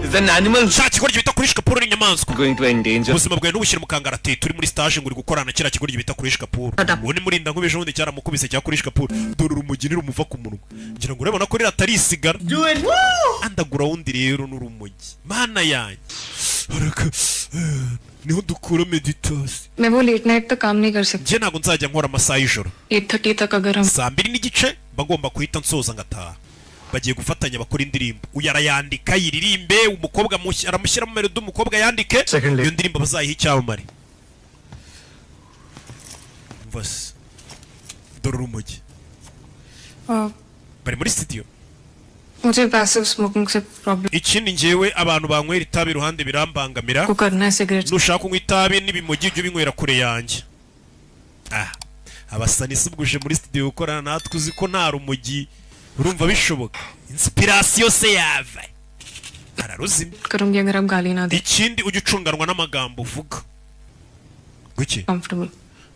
is an animal cya kigoryi bita Kurish Kapoor ni inyamaswa going to endanger. ubuzima bwawe n'ubushyira mu kangaratete turi muri stage ngo uri gukorana kiriya kigoryi bita Kurish Kapoor uwo ni murinda nk'ubeje ubundi cyaramukubise cya Kurish Kapoor dore urumogi nirumuva ku munwa ngira ngo urabona ko rero atari isigara andagura wundi rero n'urumogi mana yanjye araka niho dukura meditation मैं वो late night तक काम नहीं कर सकती njye ntabwo nzajya nkora amasaha y'ijoro 8:30 तक अगर हम 2:30 bagomba kuhita nsoza ngataha bagiye gufatanya bakora indirimbo uyu arayandika yiririmbe umukobwa aramushyira mu melody umukobwa yandike iyo ndirimbo bazayiha icyamamare mvase dore urumogi bari muri studio मुझे passive smoking से problem ikindi njyewe abantu banywera itabi iruhande birambangamira को करना है cigarette nushaka kunywa itabi n'ibimogi byo binywera kure yanjye abasani subwuje muri studio gukorana natwe uzi ko nta rumogi urumva bishoboka inspiration se yava araruzimye करूंगी अगर आप गाली ना दे ikindi ujye ucunganwa n'amagambo uvuga guki comfortable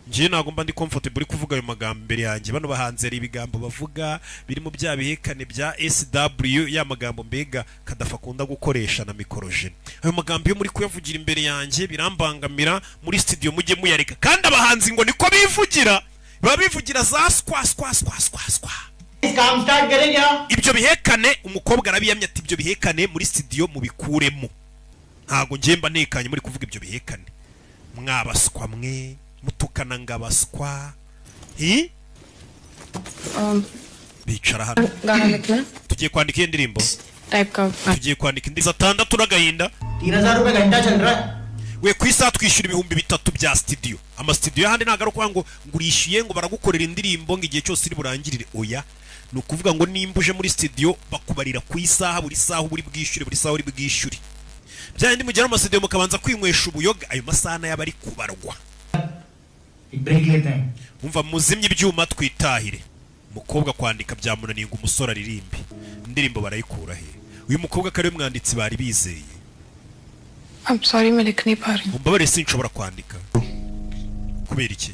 njye ntabwo mba ndi comfortable kuvuga ayo magambo imbere yanjye bano bahanze ari ibigambo bavuga birimo bya bihekane bya SW ya magambo mbega kadafa akunda gukoresha na mikorojene ayo magambo yo muri kuyavugira imbere yanjye birambangamira muri studio mujye muyareka kandi abahanzi ngo niko bivugira baba bivugira za skwa काम स्टार्ट करें क्या ibyo bihekane umukobwa arabiyamye ati ibyo bihekane muri studio mubikuremo ntago njye mba nekanye muri kuvuga ibyo bihekane mwabaswa mwe mutukana ngabaswa bicara hano गाना लिखना tugiye kwandika iyi ndirimbo type का tugiye kwandika indirimbo 6 n'agahinda 3000 रुपए घंटा चल रहा है we ku isaha twishyura 3,000 bya studio studio y'ahandi ntabwo ari ukuvuga ngo ngurishyuye ngo baragukorera indirimbo ngo igihe cyose iri burangirire oya ni ukuvuga ngo nimba uje muri studio bakubarira ku isaha buri saha uri bwishyure buri saha uri bwishyure bya ndi mugera mu studio mukabanza kwinywesha ubuyoga ayo masaha nayo bari kubarwa umva muzimye ibyuma twitahire umukobwa kwandika byamunaniye ngo umusore aririmbe indirimbo barayikura he uyu mukobwa kare mwanditsi bari bizeye I'm sorry मैं लिख नहीं पा रही हूँ umbabarire sinshobora kwandika kubera iki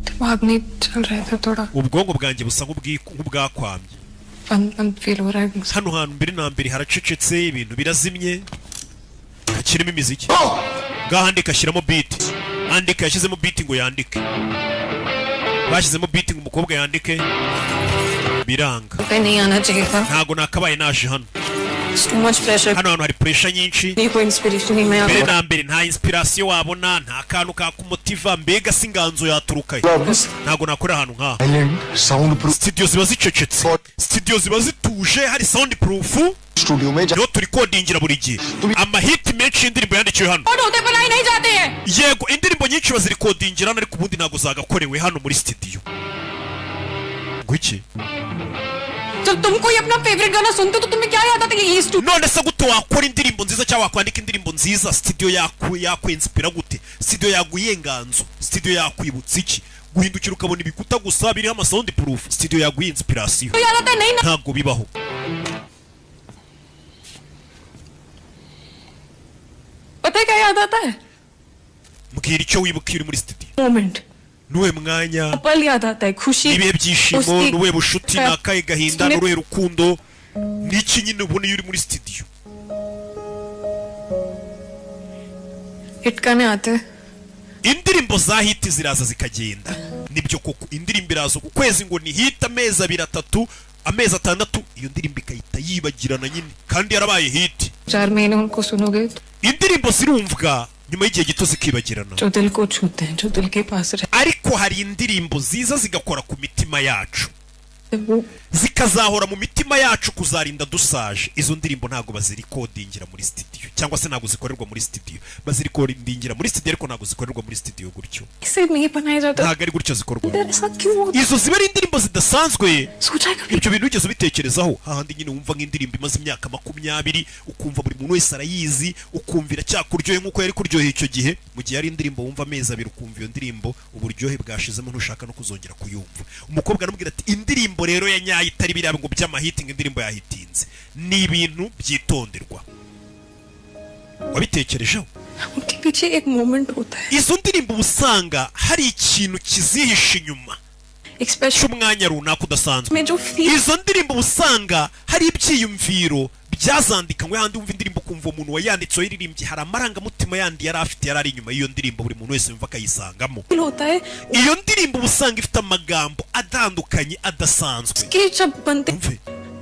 दिमाग नहीं चल रहा था थोड़ा ubwonko bwanjye busa nk'ubwakwamye feel हो रहा है hano hantu mbere na mbere haracecetse ibintu birazimye hakirimo imiziki ngahandika ashyiramo beat andika yashyizemo beat ngo yandike bashyizemo beat ngo umukobwa yandike biranga नहीं आना चाहिए था ntago nakabaye naje hano too much pressure hano hantu hari pressure nyinshi नहीं कोई inspiration नहीं मैं mbere na mbere nta inspiration wabona nta kantu kakumotiva mbega singanzo yaturukaye ntago nakora ahantu nkaha studio ziba zicecetse studio ziba zituje hari sound proof studio में niho turi kodingira buri gihe amahiti menshi y'indirimbo yandikiwe hano होते बनाई नहीं जाते हैं yego indirimbo nyinshi baziri kodingira hano ariko ubundi ntago zagakorewe hano muri studio ngwiki जब तुम कोई अपना फेवरेट गाना सुनते तो तुम्हें क्या याद आता है ये studio none se gute wakora indirimbo nziza cyangwa wakwandika indirimbo nziza studio yakwenspira gute studio yaguye nganzo studio yakwibutsa iki guhindukira ukabona ibikuta gusa biriho ama sound proof studio yaguye inspiration याद आता है नहीं ना ntago bibaho पता है क्या याद आता है mbwira icyo wibuka uri muri studio moment nuwe mwanya पल याद आता है खुशी ibihe byishimo nuwe bushuti nakaye gahinda nuwe rukundo niki nyine ubona iyo uri muri studio hit करने आते हैं indirimbo za hiti ziraza zikagenda nibyo koko indirimbo iraza ku kwezi ngo ni hit amezi 2 amezi 6 iyo ndirimbo ikahita yibagirana nyine kandi yarabaye hit 4 महीने उनको सुनोगे indirimbo zirumvwa nyuma y'igihe gito zikibagirana जो दिल को छूते हैं जो दिल के पास ariko hari indirimbo ziza zigakora ku mitima yacu रहते वो zikazahora mu mitima yacu kuzarinda dusaje izo ndirimbo ntago bazirikodingira muri studio cyangwa se ntago zikorerwa muri studio bazirikodingira muri studio ariko ntago zikorerwa muri studio gutyo इसे नहीं बनाया जाता ntago ari gutyo zikorwa ऐसा क्यों होता izo ziba ari indirimbo zidasanzwe सोचा कभी ibyo bintu ugeze ubitekerezaho hahandi nyine wumva nk'indirimbo imaze imyaka 20 ukumva buri muntu wese arayizi ukumvira cyakuryohe nk'uko yari kuryoheye icyo gihe mu gihe ari indirimbo wumva amezi 2 ukumva iyo ndirimbo uburyohe bwashizemo ntushaka no kuzongera kuyumva umukobwa aramubwira ati indirimbo rero ya nyayo itari biriya ngo by'amahitinga indirimbo yahitinze ni ibintu byitonderwa wabitekerejeho उनके पीछे एक मोमेंट होता है izo ndirimbo usanga hari ikintu kizihishe inyuma एक special cy'umwanya runaka udasanzwe में जो feel izo ndirimbo usanga hari ibyiyumviro byazandikanywe handi wumva indirimbo kumva umuntu wayanditse yiririmbye hari amarangamutima yandi yari afite yari ari inyuma y'iyo ndirimbo buri muntu wese yumva akayisangamo iyo ndirimbo usanga ifite amagambo atandukanye adasanzwe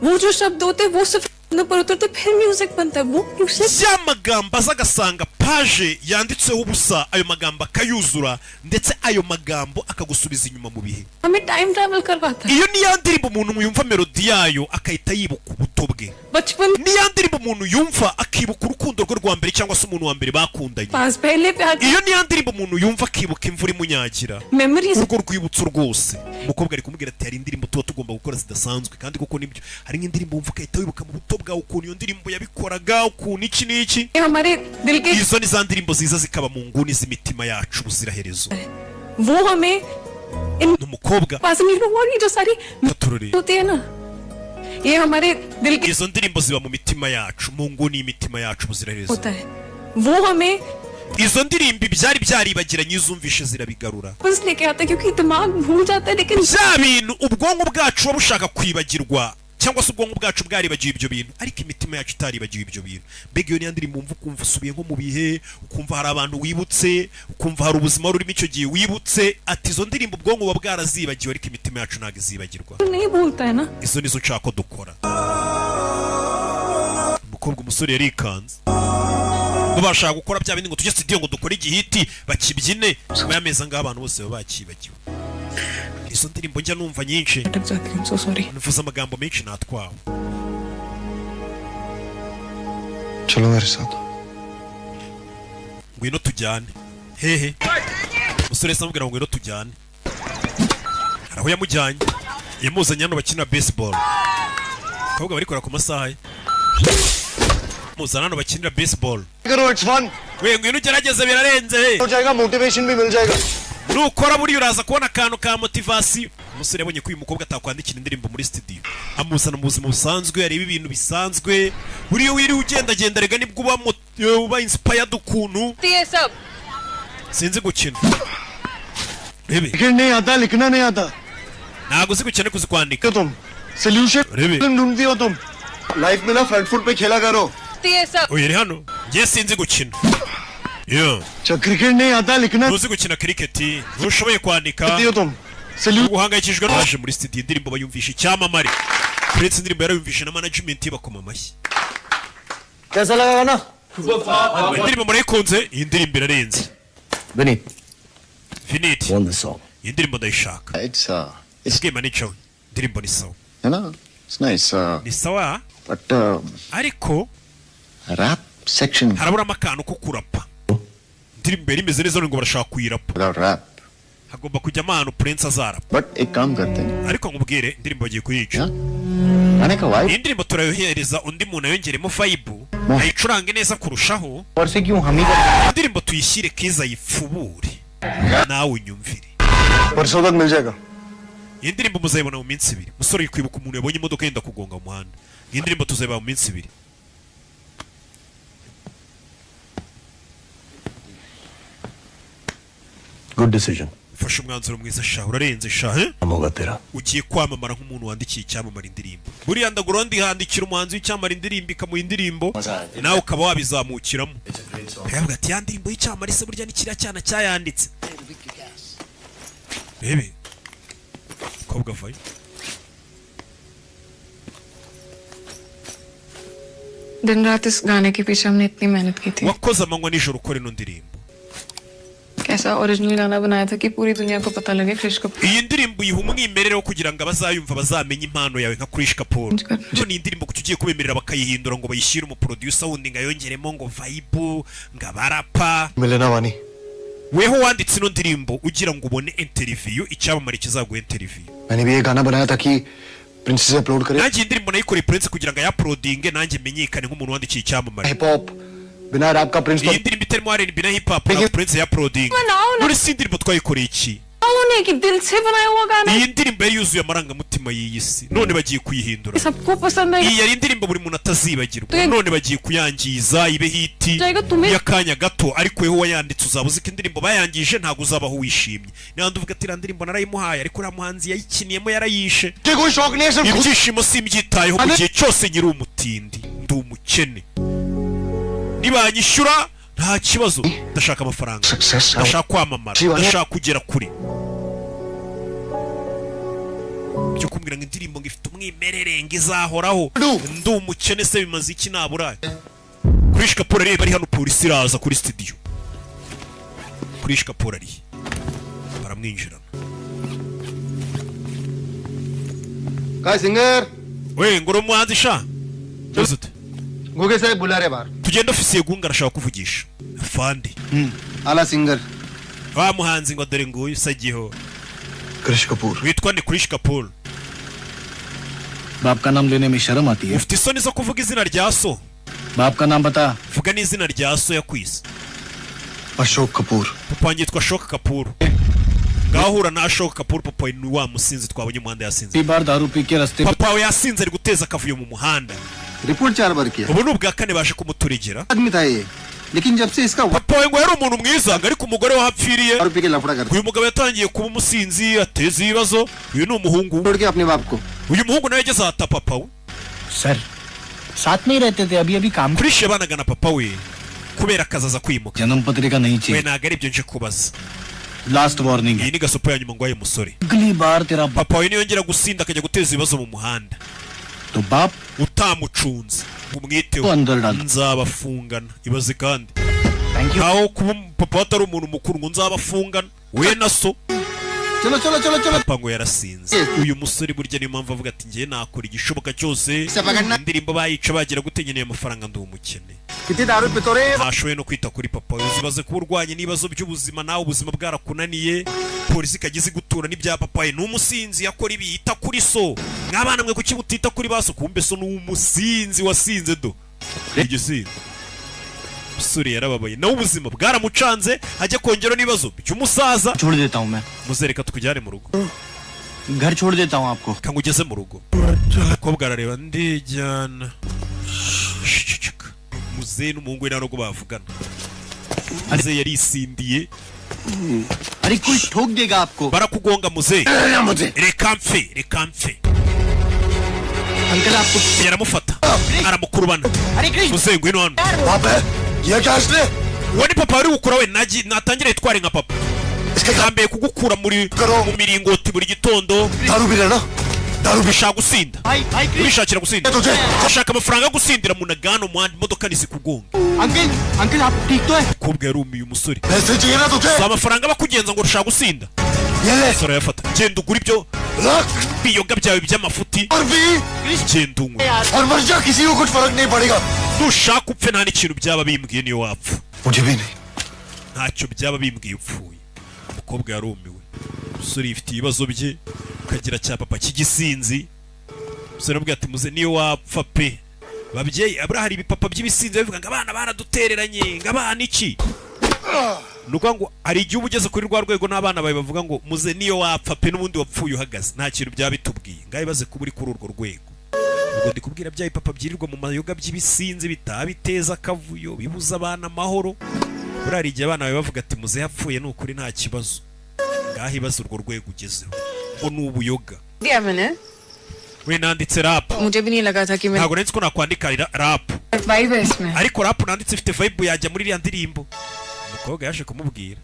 वो जो शब्द होते हैं वो सिर्फ पर उतरते फिर म्यूजिक बनता है वो music ya magambo azagasanga page yanditseho ubusa ayo magambo akayuzura ndetse ayo magambo akagusubiza inyuma mu bihe हमें टाइम ट्रैवल करवाता है iyo ni yandirimbo umuntu yumva melody yayo akahita yibuka ubuto bwe बचपन ni yandirimbo umuntu yumva akibuka urukundo rwe rwa mbere cyangwa se umuntu wa mbere bakundanye पास पहले प्यार iyo ni yandirimbo umuntu yumva akibuka imvura imunyagira memories urwo rwibutso rwose umukobwa ari kumubwira ati hari indirimbo tuba tugomba gukora zidasanzwe kandi koko nibyo hari nk'indirimbo wumva ukahita wibuka mu buto bwawe ukuntu iyo ndirimbo yabikoraga ukuntu iki n'iki हमारे दिल के izo ni za ndirimbo ziza zikaba mu nguni z'imitima yacu ubuziraherezo वो हमें इन n'umukobwa पास में वो जो सारी tururi होती है ना ये हमारे दिल के izo ndirimbo ziba mu mitima yacu mu nguni y'imitima yacu ubuziraherezo होता है वो हमें izo ndirimbo byari byaribagiranye izumvishe zirabigarura बस लेके आता है क्योंकि दिमाग भूल जाता है लेकिन bya bintu ubwonko bwacu buba bushaka kwibagirwa cyangwa se ubwonko bwacu bwaribagiwe ibyo bintu ariko imitima yacu itaribagiwe ibyo bintu mbega iyo niyo ndirimbo wumva ukumva usubiye nko mu bihe ukumva hari abantu wibutse ukumva hari ubuzima rurimo icyo gihe wibutse ati izo ndirimbo ubwonko buba bwarazibagiwe ariko imitima yacu ntabwo izibagirwa नहीं भूलता है ना izo nizo nshaka ko dukora umukobwa umusore yarikanze ngo bashaka gukora bya bindi ngo tujye studio ngo dukore igihiti bakibyine nyuma y'amezi angahe abantu bose baba bakibagiwe izo ndirimbo njya numva nyinshi अटक जाती हूँ so sorry nifuza amagambo menshi natwawe चलो मेरे साथ ngwino tujyane hehe umusore se amubwira ngo ngwino tujyane hari aho yamujyanye yamuzanye hano bakina baseball abakobwa barikora ku masaha ye muzana hano bakinira baseball करो it's fun we ngwino ugerageze birarenze he हो जाएगा मोटिवेशन भी मिल जाएगा nukora buriya uraza kubona akantu ka motivasiyo umusore yabonye ko uyu mukobwa atakwandikira indirimbo muri studio amuzana mu buzima busanzwe areba ibintu bisanzwe buriya wiriwe ugendagenda rega nibwo uba inspired ukuntu sinzi gukina rebe लिखना नहीं आता लिखना नहीं आता ntabwo uzi gukina ariko uzi kwandika तुम सोल्यूशन रेबे। ढूंढती हो तुम लाइफ में ना फ्रंट फुट पे खेला करो uyu uri hano njye sinzi gukina yo अच्छा क्रिकेट नहीं आता लिखना ntuzi gukina kiriketi ntushoboye kwandika हो तुम solution uhangayikishijwe naje muri studio indirimbo bayumvisha icyamamare uretse indirimbo yarayumvisha na management bakoma amashyi कैसा लगा ना indirimbo murayikunze iyi ndirimbo irarenze Vinny finiti won the song iyi ndirimbo ndayishaka It's isigema nicawe indirimbo ni sawa you know, it's nice. ni sawa But ariko rap section haraburamo akantu ko kurapa indirimbo yari imeze neza ngo barashaka kuyirapa without rap. hagomba kujyamo ahantu prince azarapa But एक काम करते हैं ariko nkubwire indirimbo bagiye kuyica हाँ? गाने का vibe iyi ndirimbo turayohereza undi muntu ayongeremo vibe ayicurange neza kurushaho और से क्यों हम ही कर indirimbo tuyishyire kiza yifubure nawe unyumvire परसों तक मिल जाएगा iyi ndirimbo muzayibona mu minsi ibiri musore uri kwibuka umuntu yabonye imodoka yenda kugonga mu muhanda iyi ndirimbo tuzayibona mu minsi ibiri good decision ufashe umwanzuro mwiza sha urarenze sha he हम होगा तेरा ugiye kwamamara nk'umuntu wandikiye icyamamara indirimbo buriya ndagura ndihandikira umuhanzi w'icyamamara indirimbo ikamuha indirimbo nawe ukaba wabizamukiramo akavuga ati ya ndirimbo y'icyamamara ise burya ni kiriya cyana cyayanditse rebe kobwa vayo दिन रात इस गाने के पीछे हमने इतनी मेहनत की थी wakoze amanywa nijoro ukora ino ndirimbo कैसा ओरिजिनल गाना बनाया था कि पूरी दुनिया को पता लगे क्रिश Kapoor iyi ndirimbo iha umwimerere wo kugira ngo abazayumva bazamenye impano yawe nka Krish Kapoor none iyi ndirimbo kuki ugiye kubemerera bakayihindura ngo bayishyire umuproducer wundi ngo ayongeremo ngo vibe ngo abarapa मिले ना वानी weho wanditse ino ndirimbo ugira ngo ubone interview icyamamare kizaguha interview मैंने भी ये गाना बनाया था कि प्रिंस से अपलोड करे nanjye iyi ndirimbo nayikoreye Prince kugira ngo ayaprodinge nanjye menyekane nk'umuntu wandikiye icyamamare hip hop बिना रैप का Prince iyi ndirimbo itarimo R&B na hip hop ntabwo Prince yaprodinge muri si indirimbo twayikoreye iki होने की दिल से बनाया हुआ गाना iyi ndirimbo yari yuzuye amarangamutima y'iyi si none bagiye kuyihindura सबको पसंद है iyi yari indirimbo buri muntu atazibagirwa none bagiye kuyangiza ibe hiti जाएगा तुम्हें y'akanya gato ariko weho wayanditse uzaba uzi ko indirimbo bayangije ntabwo uzabaho wishimye n'andi uvuga ati iriya ndirimbo narayimuhaye ariko uriya muhanzi yayikiniyemo yarayishe कोई शौक नहीं है सिर्फ ibyishimo simbyitayeho mu gihe cyose nyiri umutindi ndi umukene nibanyishyura nta kibazo ndashaka amafaranga ndashaka kwamamara ndashaka kugera kuri byo kumbwira ngo indirimbo ngo ifite umwimerere ngo izahoraho ndi umukene se bimaze iki naburaye Krish Kapoor reba ari hano polisi iraza kuri studio Krish Kapoor ari baramwinjirana काय singer we ngoro muhanzi sha Joseph गोगे साहब बुला रहे बाहर tugenda ofisiye gunga arashaka kuvugisha afande आला singer wa muhanzi ngo dore nguyu sagiho कृष Kapoor witwa ni Krish Kapoor बाप का नाम लेने में शर्म आती है ufite isoni zo kuvuga izina rya so बाप का नाम बता vuga n'izina rya so yakwise Ashok Kapoor papa wanjye yitwa Ashok Kapoor ngahura na Ashok Kapoor papa ni wa musinzi twabonye umuhanda yasinze बार दारू पी के रास्ते papa we yasinze ari guteza akavuyo mu muhanda report 4 बार किया ubu n'ubwa kane baje kumuturigera आदमी था ये लेकिन जब से इसका papa we ngo yari umuntu mwiza ngo ariko umugore wahapfiriye दारू पी के लफड़ा करता uyu mugabo yatangiye kuba umusinzi ateza ibibazo uyu ni umuhungu छोड़ के अपने बाप को uyu muhungu nawe yageze ahata papa we sir साथ में ही रहते थे अभी अभी काम Krish yabanaga na papa we kubera akazi aza kwimuka जन्म पत्रिका नहीं we चाहिए ntabwo ari ibyo nje kubaza last warning है iyi ni gasopo ya nyuma ngo aye musore अगली बार तेरा बाप papa we niyongera gusinda akajya guteza ibibazo mu muhanda तो बाप utamucunze ngo umwiteho को अंदर डाल nzabafungana ibaze kandi thank you nkaho kuba papa atari umuntu mukuru ngo nzabafungana we na so चलो चलो चलो चलो papa ngo yarasinze uyu musore burya niyo mpamvu avuga ati ngiye nakora igishoboka cyose Sabagana. indirimbo bayica bagira gute nkeneye amafaranga ndi umukene कितनी दारू पे तो रे ntashoboye no kwita kuri papa we uzibaze kuba urwanye n'ibibazo by'ubuzima nawe ubuzima bwarakunaniye polisi ikageze gutura n'ibya papa we ni umusinzi yakora ibi yita kuri so mwabana mwe kuki mutita kuri baso kumbe so ni umusinzi wasinze do igisinzi musore yarababaye nawe ubuzima bwaramucanze ajya kongera n'ibibazo by'umusaza छोड़ देता हूँ मैं muzereka tukujyane mu rugo घर छोड़ देता हूँ आपको kanga ugeze mu rugo umukobwa arareba ndijyana Shicicika. muzehe n'umuhungu we nta nubwo bavugana muzehe yarisindiye अरे कोई ठोक देगा आपको barakugonga muzehe मुझे reka mfe अंकल आपको yaramufata aramukurubana अरे कृष्ण muzehe ngwino hano बाप है ये क्या इसने uwo ni papa wari gukura we natangira yitware nka papa yambaye kugukura mu miringoti buri gitondo दारू पी लेना दारू पी ubishaka gusinda भाई भाई कृष्ण ubishakira gusinda तुझे ushaka amafaranga yo gusindira mu nagano muhanda imodoka ntizikugonga uncle uncle आप ठीक तो है umukobwa yarumiye umusore पैसे चाहिए ना तुझे si amafaranga bakugenza ngo ushaka gusinda ये ले umusore arayafata genda ugura ibyo रख biyoga byawe by'amafuti और भी genda unywe और मर जा किसी को कुछ फर्क नहीं पड़ेगा nushaka upfe nta n'ikintu byaba bimbwiye niyo wapfa मुझे भी नहीं ntacyo byaba bimbwiye upfuye umukobwa yarumiwe umusore yifitiye ibibazo bye ukagira cya papa cy'igisinzi umusore aramubwira ati muze niyo wapfa pe babyeyi abura hari ibipapa by'ibisinzi bivuga ngo abana baradutereranye ngo abana iki nuko ngo hari igihe uba ugeze kuri rwa rwego n'abana bawe bavuga ngo muze niyo wapfa pe n'ubundi wapfuye uhagaze nta kintu byaba bitubwiye ngaho ibaze kuba uri kuri urwo rwego ubwo ndi kubwira bya bipapa byirirwa mu mayoga by'ibisinzi bitaba biteza akavuyo bibuza abana amahoro buriya hari igihe abana bawe bavuga ati muze yapfuye ni ukuri nta kibazo ngaho ibaze urwo rwego ugezeho ngo ni ubuyoga दिया मैंने we nanditse rap मुझे भी नहीं लगा था कि मैं ntabwo nanditse ko nakwandika rap vibe है इसमें ariko rap nanditse ifite vibe yajya muri iriya ndirimbo umukobwa yaje kumubwira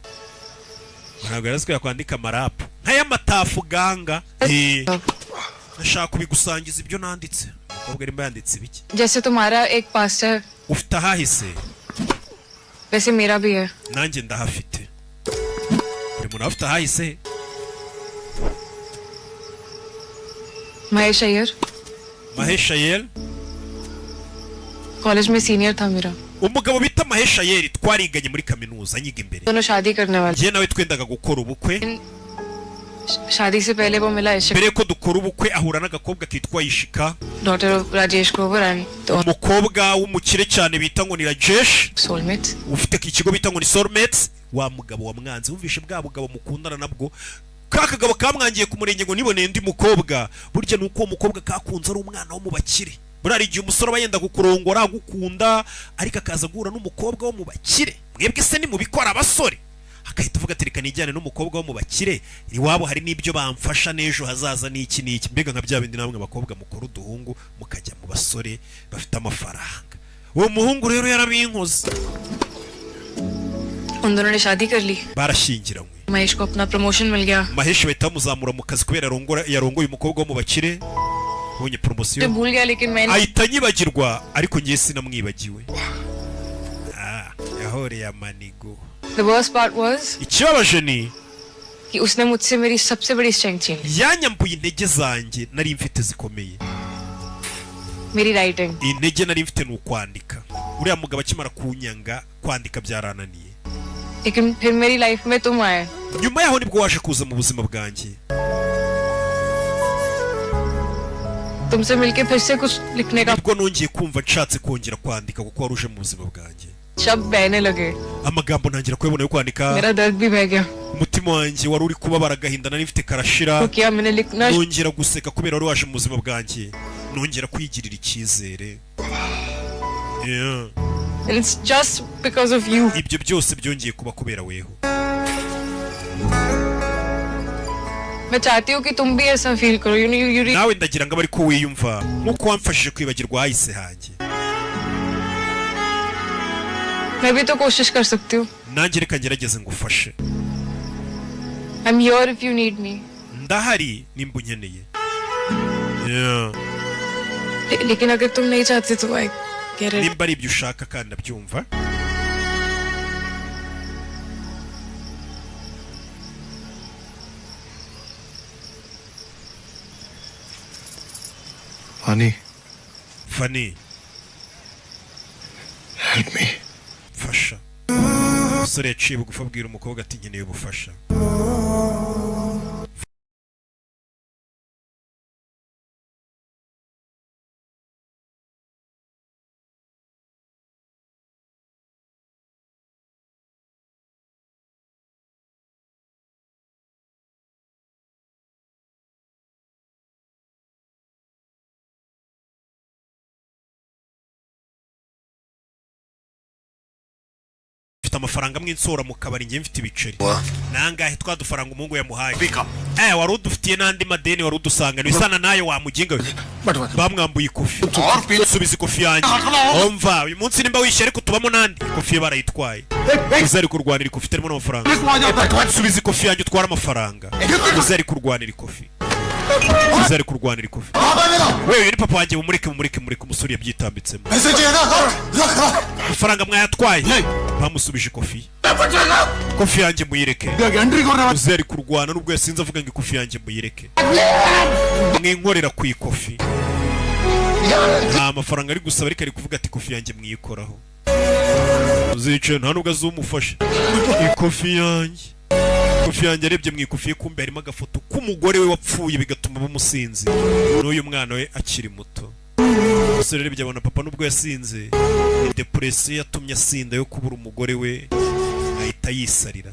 ntabwo yarazi ko yakwandika amarapu nk'ay'amatafu ganga nashaka kubigusangiza ibyo nanditse umukobwa arimo yanditse ibiki जैसे तुम्हारा एक पास्ट है ufite ahahise वैसे मेरा भी है nanjye ndahafite buri muntu afite ahahise Mahesh Iyer Mahesh Ayer college में सीनियर था मेरा umugabo bita Mahesh Ayer twariganye muri kaminuza nyiga imbere दोनों शादी करने वाले njye nawe twendaga gukora ubukwe शादी से पहले वो मिला Ishika mbere yuko dukora ubukwe ahura n'agakobwa kitwa Ishika daughter of Rajesh Grover and तो umukobwa w'umukire cyane bita ngo ni Rajesh soulmate ufite ikigo bita ngo ni Soulmates wa mugabo wa mwanzi wumvishe bwa bugabo mukundana nabwo ka kagabo kamwangiye ku murenge ngo nibone ndi mukobwa burya nuko uwo mukobwa kakunze ari umwana wo mu bakire burari igihe umusore aba yenda gukurongora agukunda ariko akaza guhura n'umukobwa wo mu bakire mwebwe se ni mubikora abasore akahita uvuga ati reka nijyane n'umukobwa wo mu bakire iwabo hari n'ibyo bamfasha n'ejo hazaza n'iki n'iki mbega nka bya bindi namwe abakobwa mukora uduhungu mukajya mu basore bafite amafaranga. Uwo muhungu rero yarabinkoze. उन दोनों ने शादी कर ली. Barashyingiranywe. महेश को अपना प्रमोशन मिल गया. Mahesh bahita bamuzamura mu kazi kubera yarongoye umukobwa wo mu bakire. Bonye promotion. भूल गया लेकिन मैंने Ahita nyibagirwa ariko ngiye sinamwibagiwe. Yahore ya manigo. The worst part was Ikibabaje ni कि उसने मुझसे मेरी सबसे बड़ी स्ट्रेंथ छीन ली. yanyambuye intege zanjye nari mfite zikomeye. मेरी writing. Intege nari mfite ni ukwandika. Uriya mugabo akimara kunyanga kwandika byarananiye. लेकिन फिर मेरी लाइफ में तुम आए. Nyuma yaho nibwo waje kuza mu buzima bwanjye. तुमसे मिलके फिर से कुछ लिखने का Nibwo nongeye kumva nshatse kongera kwandika kuko waruje mu buzima bwanjye. शब्द बहने लगे. Amagambo ntangira kuyabona yo kwandika. मेरा दर्द भी बह गया. Umutima wanjye wari uri kubabara agahinda nari mfite karashira. तो क्या मैंने लिखना Nongera guseka kubera wari waje mu buzima bwanjye. Nongera kwigirira icyizere. Yeah. and it's just because of you. Ibyo byose byongeye kuba kubera weho. मैं चाहती हूँ कि तुम भी ऐसा फील करो. You Nawe ndagira ngo abari ko wiyumva nkuko wamfashije kwibagirwa hahise hanjye. मैं भी तो कोशिश कर सकती हूँ. Nanjye reka ngerageze ngufashe. I'm here if you need me. Ndahari nimba unkeneye. Yeah. लेकिन अगर तुम नहीं चाहते तो I get it. Nimba ari ibyo ushaka kandi ndabyumva. Fanny. Help me. Fasha. Umusore yaciye bugufi abwira umukobwa ati nkeneye ubufasha. Amafaranga mwinsora mu kabari ngiye mfite ibiceri. Nangahe twadufaranga umuhungu yamuhaye. Wari udufitiye nandi madeni wari udusanga bisana nayo wamuginga. Bamwambuye ikofi. Subiza ikofi yanjye. Umva uyu munsi nimba wishyira ariko tubamo nandi ikofi barayitwaye. Uzari kurwanira ikofi terimo n'amafaranga. Subiza ikofi yanjye utwara amafaranga. Uzari kurwanira ikofi. Uzari kurwanira ikofi. Wewe ni papa wanjye mumureke umusore yabyitambitsemo. Amafaranga mwayatwaye. Bamusubije ikofi. Kofi yanjye muyireke. Uzari kurwana nubwo yasinze avuga ngo ikofi yanjye muyireke. Mwinkorera ku ikofi. Nta mafaranga ari gusaba ariko ari kuvuga ati ikofi yanjye mwikoraho. Uzice nta nubwo azumufasha. Ikofi yanjye. Kofi yanjye arebye mu ikofi ye kumbe harimo agafoto k'umugore we wapfuye bigatuma bamusinzi. N'uyu mwana we akiri muto. Umusore arebye abona papa nubwo yasinze. Depression yatumye asinda yo kubura umugore we ahita yisarira.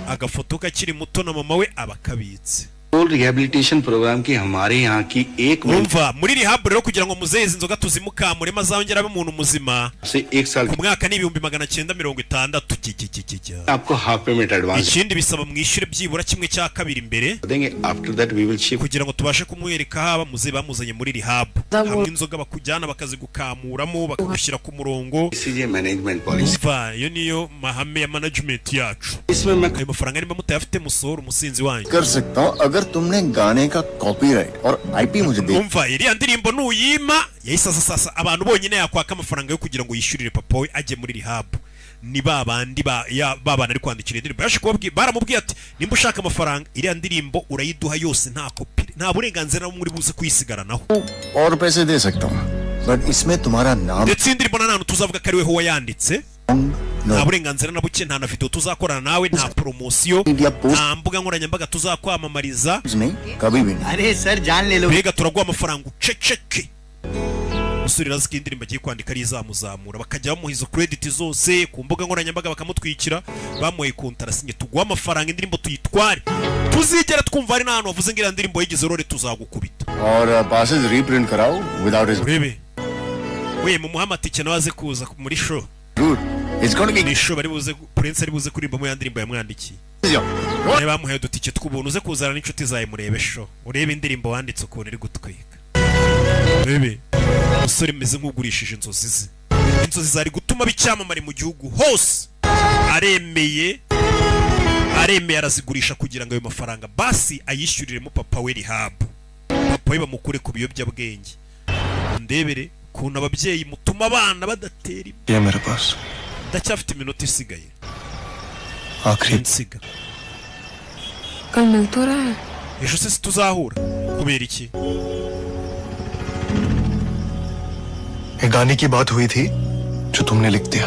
Agafoto kakiri muto na mama we abakabitse. Rehabilitation program ki hamare yahan ki ek umva muri rehab rero kugira ngo muzeze inzoga tuzimukamure mazongera abe umuntu muzima se ek saal ku mwaka ni 1960 आपको half payment advance ikindi bisaba mwishyure byibura kimwe cya kabiri imbere देंगे after that we will shift kugira ngo tubashe kumwereka haba muze bamuzanye muri rehab hamwe inzoga bakujyana bakazigukamuramo bakagushyira ku murongo CJ management policy umva yo niyo mahame ya management yacu इसमें ayo mafaranga nimba mutayafite musoro umusinzi wanyu कर सकता हूँ अगर तुमने गाने का कॉपीराइट और आईपी मुझे दे umva iriya ndirimbo nuyima yahise sasa abantu bonyine yakwaka amafaranga yo kugira ngo yishyurire papa we ajye muri rehab ni babandi babana ari kwandikira indirimbo yashe kubabwira baramubwiye ati nimba ushaka amafaranga iriya ndirimbo urayiduha yose nta kopi nta burenganzira muri buze kuyisigaranaho और पैसे दे सकता हूँ बट इसमें तुम्हारा नाम ndetse indirimbo nanone tuzavuga ko ari weho wayanditse nta burenganzira na buke nta na video tuzakorana nawe nta promosiyo nta mbuga nkoranyambaga tuzakwamamariza कभी भी नहीं अरे सर जान ले लो mbega turaguha amafaranga uceceke umusore raziko indirimbo agiye kwandika ari izamuzamura bakajya bamuha izo credit zose ku mbuga nkoranyambaga bakamutwikira bamuhaye kontarasinye tuguha amafaranga indirimbo tuyitware tuzigera twumva ari n'ahantu wavuze ngo iriya ndirimbo yigize rore tuzagukubita और passes reprint कराओ without his urebe we mu muhamatike nawe aze kuza muri show Dude, it's going to be ni show bari buze Prince ari buze kuririmba mu ya ndirimbo yamwandikiye nawe bamuhaye udutike tw'ubuntu uze kuzana n'inshuti zawe murebe show urebe indirimbo wanditse ukuntu iri gutwika urebe umusore meze nk'ugurishije inzozi ze. Inzozi zari gutuma bicyamamare mu gihugu hose. Aremeye arazigurisha kugira ngo ayo mafaranga basi ayishyuriremo papa we rehab. Papa we bamukure ku biyobyabwenge. Ndebere kuntu ababyeyi mutuma abana badatera imbere. ये मेरे पास Ndacyafite iminota isigaye. आखिरी Nsiga. कल मिल तो रहा है. Ejo se tuzahura. Kubera iki? एक गाने की बात हुई थी जो तुमने लिख दिया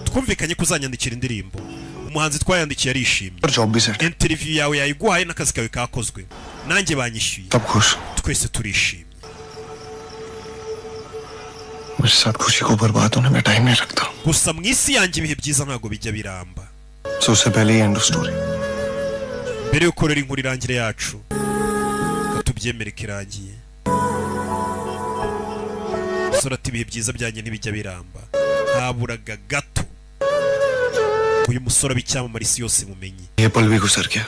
Twumvikanye kuzanyandikira indirimbo. Umuhanzi twayandikiye arishimye. और जॉब भी set Interview yawe yayiguhaye n'akazi kawe kakozwe. Nanjye banyishyuye. तब खुश Twese turishimye. मेरे साथ खुशी को बर्बाद होने में टाइम नहीं रखता Gusa mu isi yanjye ibihe byiza ntago bijya biramba. So उससे पहले ही end of story Mbere yuko rero inkuru irangire yacu tubyemere kirangiye. Sora ati ibihe byiza byanjye ntibijya biramba. Haburaga gato uyu musore bicyamamara isi yose mumenye. ये पल भी गुजर गया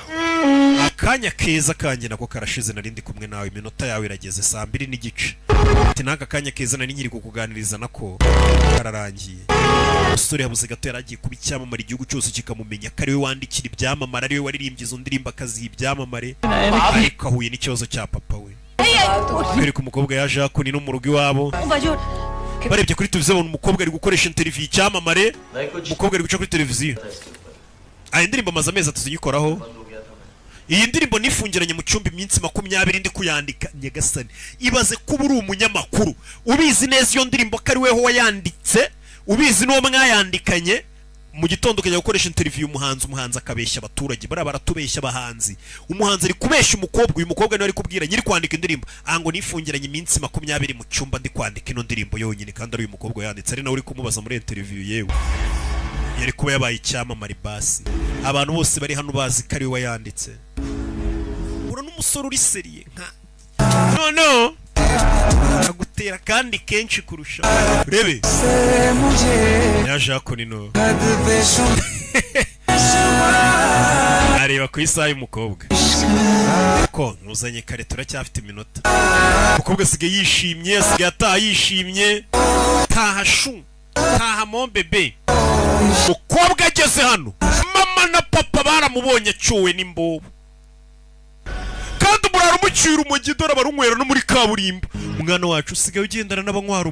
Akanya keza kanjye nako karashize narindi kumwe nawe iminota yawe irageze 2:30. Ati naka kanya keza nari nkiri kukuganiriza nako kararangiye. Umusore yabuze gato yaragiye kubicyamamara igihugu cyose kikamumenya kari we wandikira ibyamamara ari we waririmbye izo ndirimbo akaziha ibyamamare. Ariko ahuye n'ikibazo cya papa we. Mbere ku mukobwa yaje akuni no mu rugo iwabo. Barebye kuri televiziyo babona umukobwa ari gukoresha interview icyamamare. Umukobwa ari guca kuri televiziyo. Aya ndirimbo amaze amezi atuzigikoraho. Iyi ndirimbo nifungiranye mu cyumba iminsi 20 ndi kuyandika nyagasani. Ibaze kuba uri umunyamakuru ubizi neza iyo ndirimbo kari weho wayanditse, ubizi n'uwo mwayandikanye, mu gitondo kujya gukoresha interview umuhanzi akabeshya abaturage bara baratubeshya abahanzi. Umuhanzi ari kubeshya umukobwa, uyu mukobwa niwe ari kubwira nyiri kwandika indirimbo ango nifungiranye iminsi 20 mu cyumba ndi kwandika ino ndirimbo yonyine kandi ari uyu mukobwa yanditse ari nawe uri kumubaza muri interview yewe. Yari kuba yabaye icyamamare basi. Abantu bose bari hano bazi kari we wayanditse. Ura n'umusore uri seriye nka no agutera kandi kenshi kurusha. Rebe yaje akonino areba ku isaha y'umukobwa ko ntuzanye kare turacyafite iminota. Umukobwa asigaye yishimye, asigaye atayishimye. Taha mon bebe. Umukobwa ageze hano mama na papa baramubonye acuwe n'imbobo kandi umurara umucyira umujyi dore barunywera no muri kaburimbo. Umwana wacu usigaye ugendana n'abanywara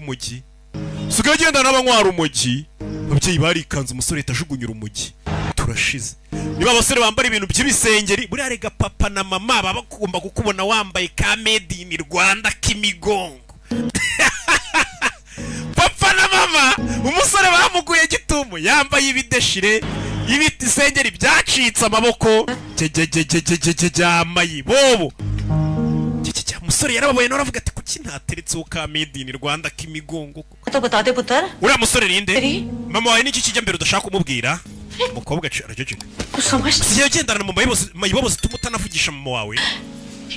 umujyi, ababyeyi barikanze umusore itajugunyura umujyi. Turashize niba abasore bambara ibintu by'ibisengeri buri arega papa na mama baba bagomba kukubona wambaye ka made in Rwanda kimigongo. Papa na mama umusore bamuguye gitumo yambaye ibideshire ibiti sengeri byacitse amaboko yambaye bobo. Umusore yarababaye naravuga ati kuki ntateretseho ka made in Rwanda kimigongo. तो बता दे पुत्र Uriya musore ninde? Mama wawe n'iki kijya mbere udashaka kumubwira? Umukobwa araceceka. Siyo gendana na mayibobo zituma utanavugisha mama wawe.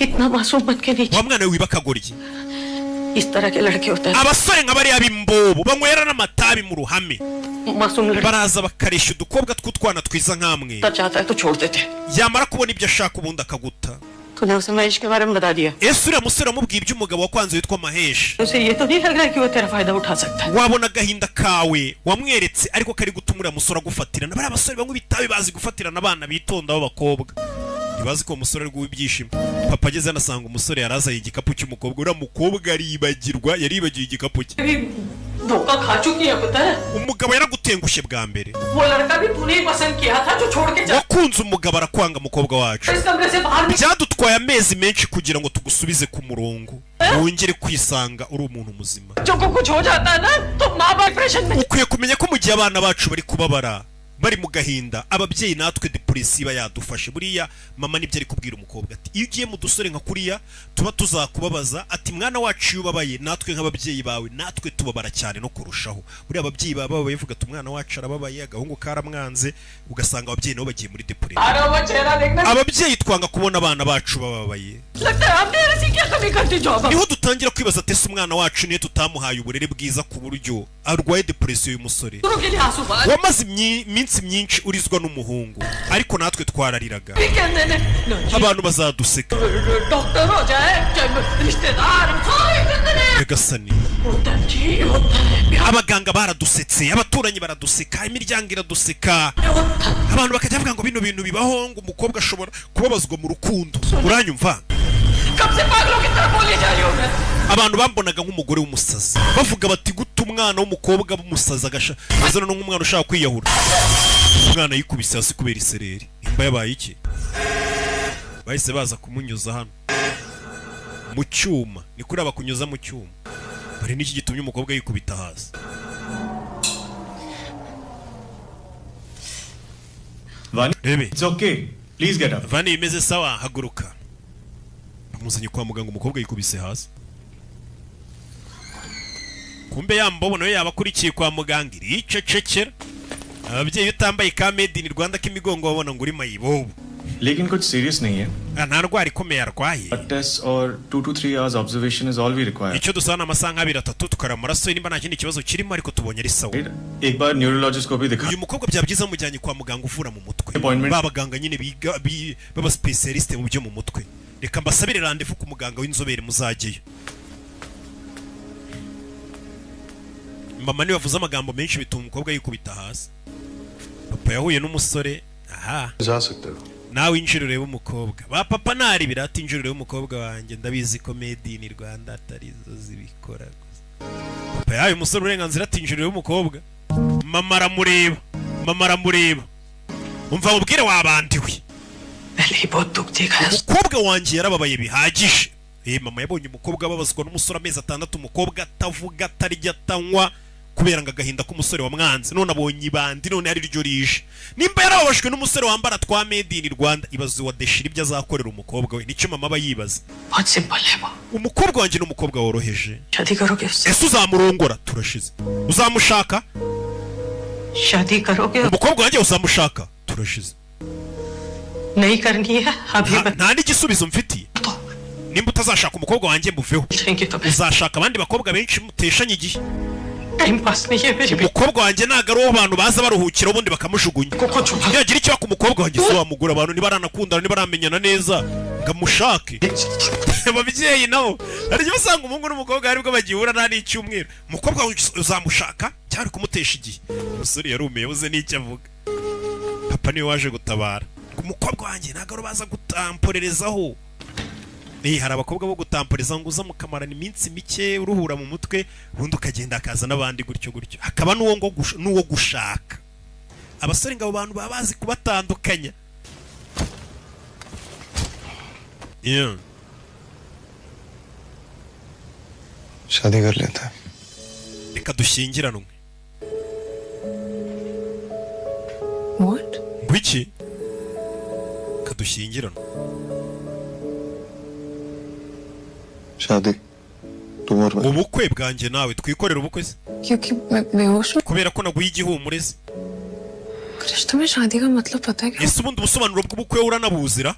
इतना मासूम बन के नहीं Wa mwana we wibakagoryi. इस तरह के लड़के होते हैं Abasore nk'abariya b'imbobo banywera n'amatabi mu ruhame. मासूम लड़का Baraza bakaresha udukobwa tw'utwana twiza nk'amwe. चाहता है तो छोड़ देते Yamara kubona ibyo ashaka ubundi akaguta. तूने उसे महेश के बारे में बता दिया Ese uriya musore amubwiye iby'umugabo wakwanze witwa Mahesh. उसे ये तो नहीं लग रहा है कि वो तेरा फायदा उठा सकता है Wabona agahinda kawe wamweretse ariko kari gutuma uriya musore agufatirana. Bari abasore banywa ibitabi bazi gufatirana abana bitonda b'abakobwa. Ntibazi ko umusore ari guha ibyishimo. Papa ageze anasanga umusore yarazaye igikapu cy'umukobwa. Uriya mukobwa yaribagiye igikapu cye. धोखा खा चुकी है पुत्र Umugabo yaragutengushye bwa mbere. वो लड़का भी तूने ही पसंद किया था जो छोड़ के जा Wakunze umugabo arakwanga mukobwa wacu. इस कमरे से बाहर निकल Byadutwaye amezi menshi kugira ngo tugusubize ku murongo. Wongere kwisanga uri umuntu muzima. जो को कुछ हो जाता है ना तो माँ बाप डिप्रेशन में Ukwiye kumenya ko mu gihe abana bacu bari kubabara bari mu gahinda ababyeyi natwe depression iba yadufashe. Buriya mama nibyo ari kubwira umukobwa ati iyo ugiye mu dusore nka kuriya tuba tuzakubabaza ati mwana wacu yubabaye natwe nk'ababyeyi bawe natwe tubabara cyane no kurushaho. Buriya ababyeyi baba bavuga ati umwana wacu arababaye agahungu karamwanze ugasanga ababyeyi nabo bagiye muri depression. वो चेहरा देखना Ababyeyi twanga kubona abana bacu bababaye. लगता है हमने ऐसी क्या कमी करती जो अब Niho dutangira kwibaza ati ese umwana wacu niyo tutamuhaye uburere bwiza ku buryo arwaye depression y'umusore. दोनों के लिए आंसू बाहर Wamaze iminsi myinshi urizwa n'umuhungu ariko natwe twarariraga. भी कहते हैं Abantu bazaduseka. डॉक्टर हो जाए चाहे रिश्तेदार हो, सारे कहते हैं Nyagasani abaganga baradusetse, abaturanyi baraduseka, imiryango iraduseka, abantu bakajya bavuga ngo bino bintu bibaho, ngo umukobwa ashobora kubabazwa mu rukundo. Uranyumva? Abantu bambonaga nk'umugore w'umusazi, bavuga bati guta umwana w'umukobwa w'umusazi agashaza no nk'umwana ushaka kwiyahura. Umwana yikubise hasi kubera isereri. Imba yabaye iki? Bahise baza kumunyuza hano mu cyuma, ni kuri abakunyuza mu cyuma. Bari n'iki gitumye umukobwa yikubita hasi. Vani, Rebe, it's okay. Please get up. Vani imeze sawa, haguruka. Bamuzanye kwa muganga, umukobwa yikubise hasi. Kumbe yambobo nawe yabakurikiye kwa muganga iricecekera. Ababyeyi utambaye ka made in Rwanda k'imigongo wabona ngo uri mayibobo. लेकिन कुछ serious नहीं है. Nta ndwara ikomeye arwaye. Blood tests or 2 to 3 hours observation is all we require. Icyo dusana amasaha 2-3 tukara amaraso nimba nta kindi kibazo kirimo, ariko tubonye ari sawa. एक बार neurologist को भी दिखा. Uyu mukobwa byabyiza mujyanye kwa muganga uvura mu mutwe. Babaganga nyine biga baba specialist mu byo mu mutwe. Reka mbasabire rendezvous ku muganga w'inzobere muzageyo. Mama niwe wavuze amagambo menshi bituma umukobwa yikubita hasi. Papa yahuye n'umusore. Aha. जा सकते हो Nawe injiro ureba umukobwa. Ba papa nari birata injiro ureba umukobwa wanjye, ndabizi ko made in Rwanda atari zo zibikora gusa. Papa yahaye umusore uburenganzira ati injiro ureba umukobwa. Mama aramureba. Umva mubwire wabandiwe. Umukobwa wanjye yarababaye bihagije. Mama yabonye umukobwa ababazwa n'umusore amezi 6, umukobwa atavuga, atarya, atanywa kubera ngo agahinda k'umusore wa mwanzi. None abonye ibandi, none ari ryo rije. Nimba yarababajwe n'umusore wambara twa made in Rwanda, ibaze wa deshira ibyo azakorera umukobwa we. Nicyo mama aba yibaza. Umukobwa wanjye n'umukobwa woroheje. Ese uzamurongora? Turashize. Uzamushaka? Umukobwa wanjye uzamushaka? Turashize. Nta n'igisubizo mfitiye. Nimba utazashaka umukobwa wanjye muveho, uzashaka abandi bakobwa benshi muteshanye igihe. Umukobwa wanjye ntago ari uwo abantu baza baruhukira ubundi bakamushugunya. Yagira icyo ku mukobwa wanjye so wamugura, abantu niba aranakundana niba aramenyana neza ngamushake. Ababyeyi nabo hari usanga umuhungu n'umukobwa aribwo bagihura nta n'icyumweru. Umukobwa uzamushaka cyari kumutesha igihe. Umusore yarumiye uze n'icyo avuga. Papa niwe waje gutabara. Umukobwa wanjye ntago baza gutamporerezaho. Hari abakobwa bo gutamporeza ngo uza mukamarana iminsi mike uruhura mu mutwe, ubundi ukagenda akaza n'abandi gutyo. Hakaba n'uwo gushaka. Abasore ngabo bantu baba bazi kubatandukanya. शादी कर लेते हैं. Reka dushyingiranwe. What? Biki? Reka dushyingiranwe. शादी तुम और मैं. Ubukwe bwanjye nawe twikorera ubukwe se? क्योंकि मैं बेहोश हूँ. Kubera ko naguye igihumure se. Krishna में शादी का मतलब पता है क्या? Ese ubundi ubusobanuro bw'ubukwe uranabuzira?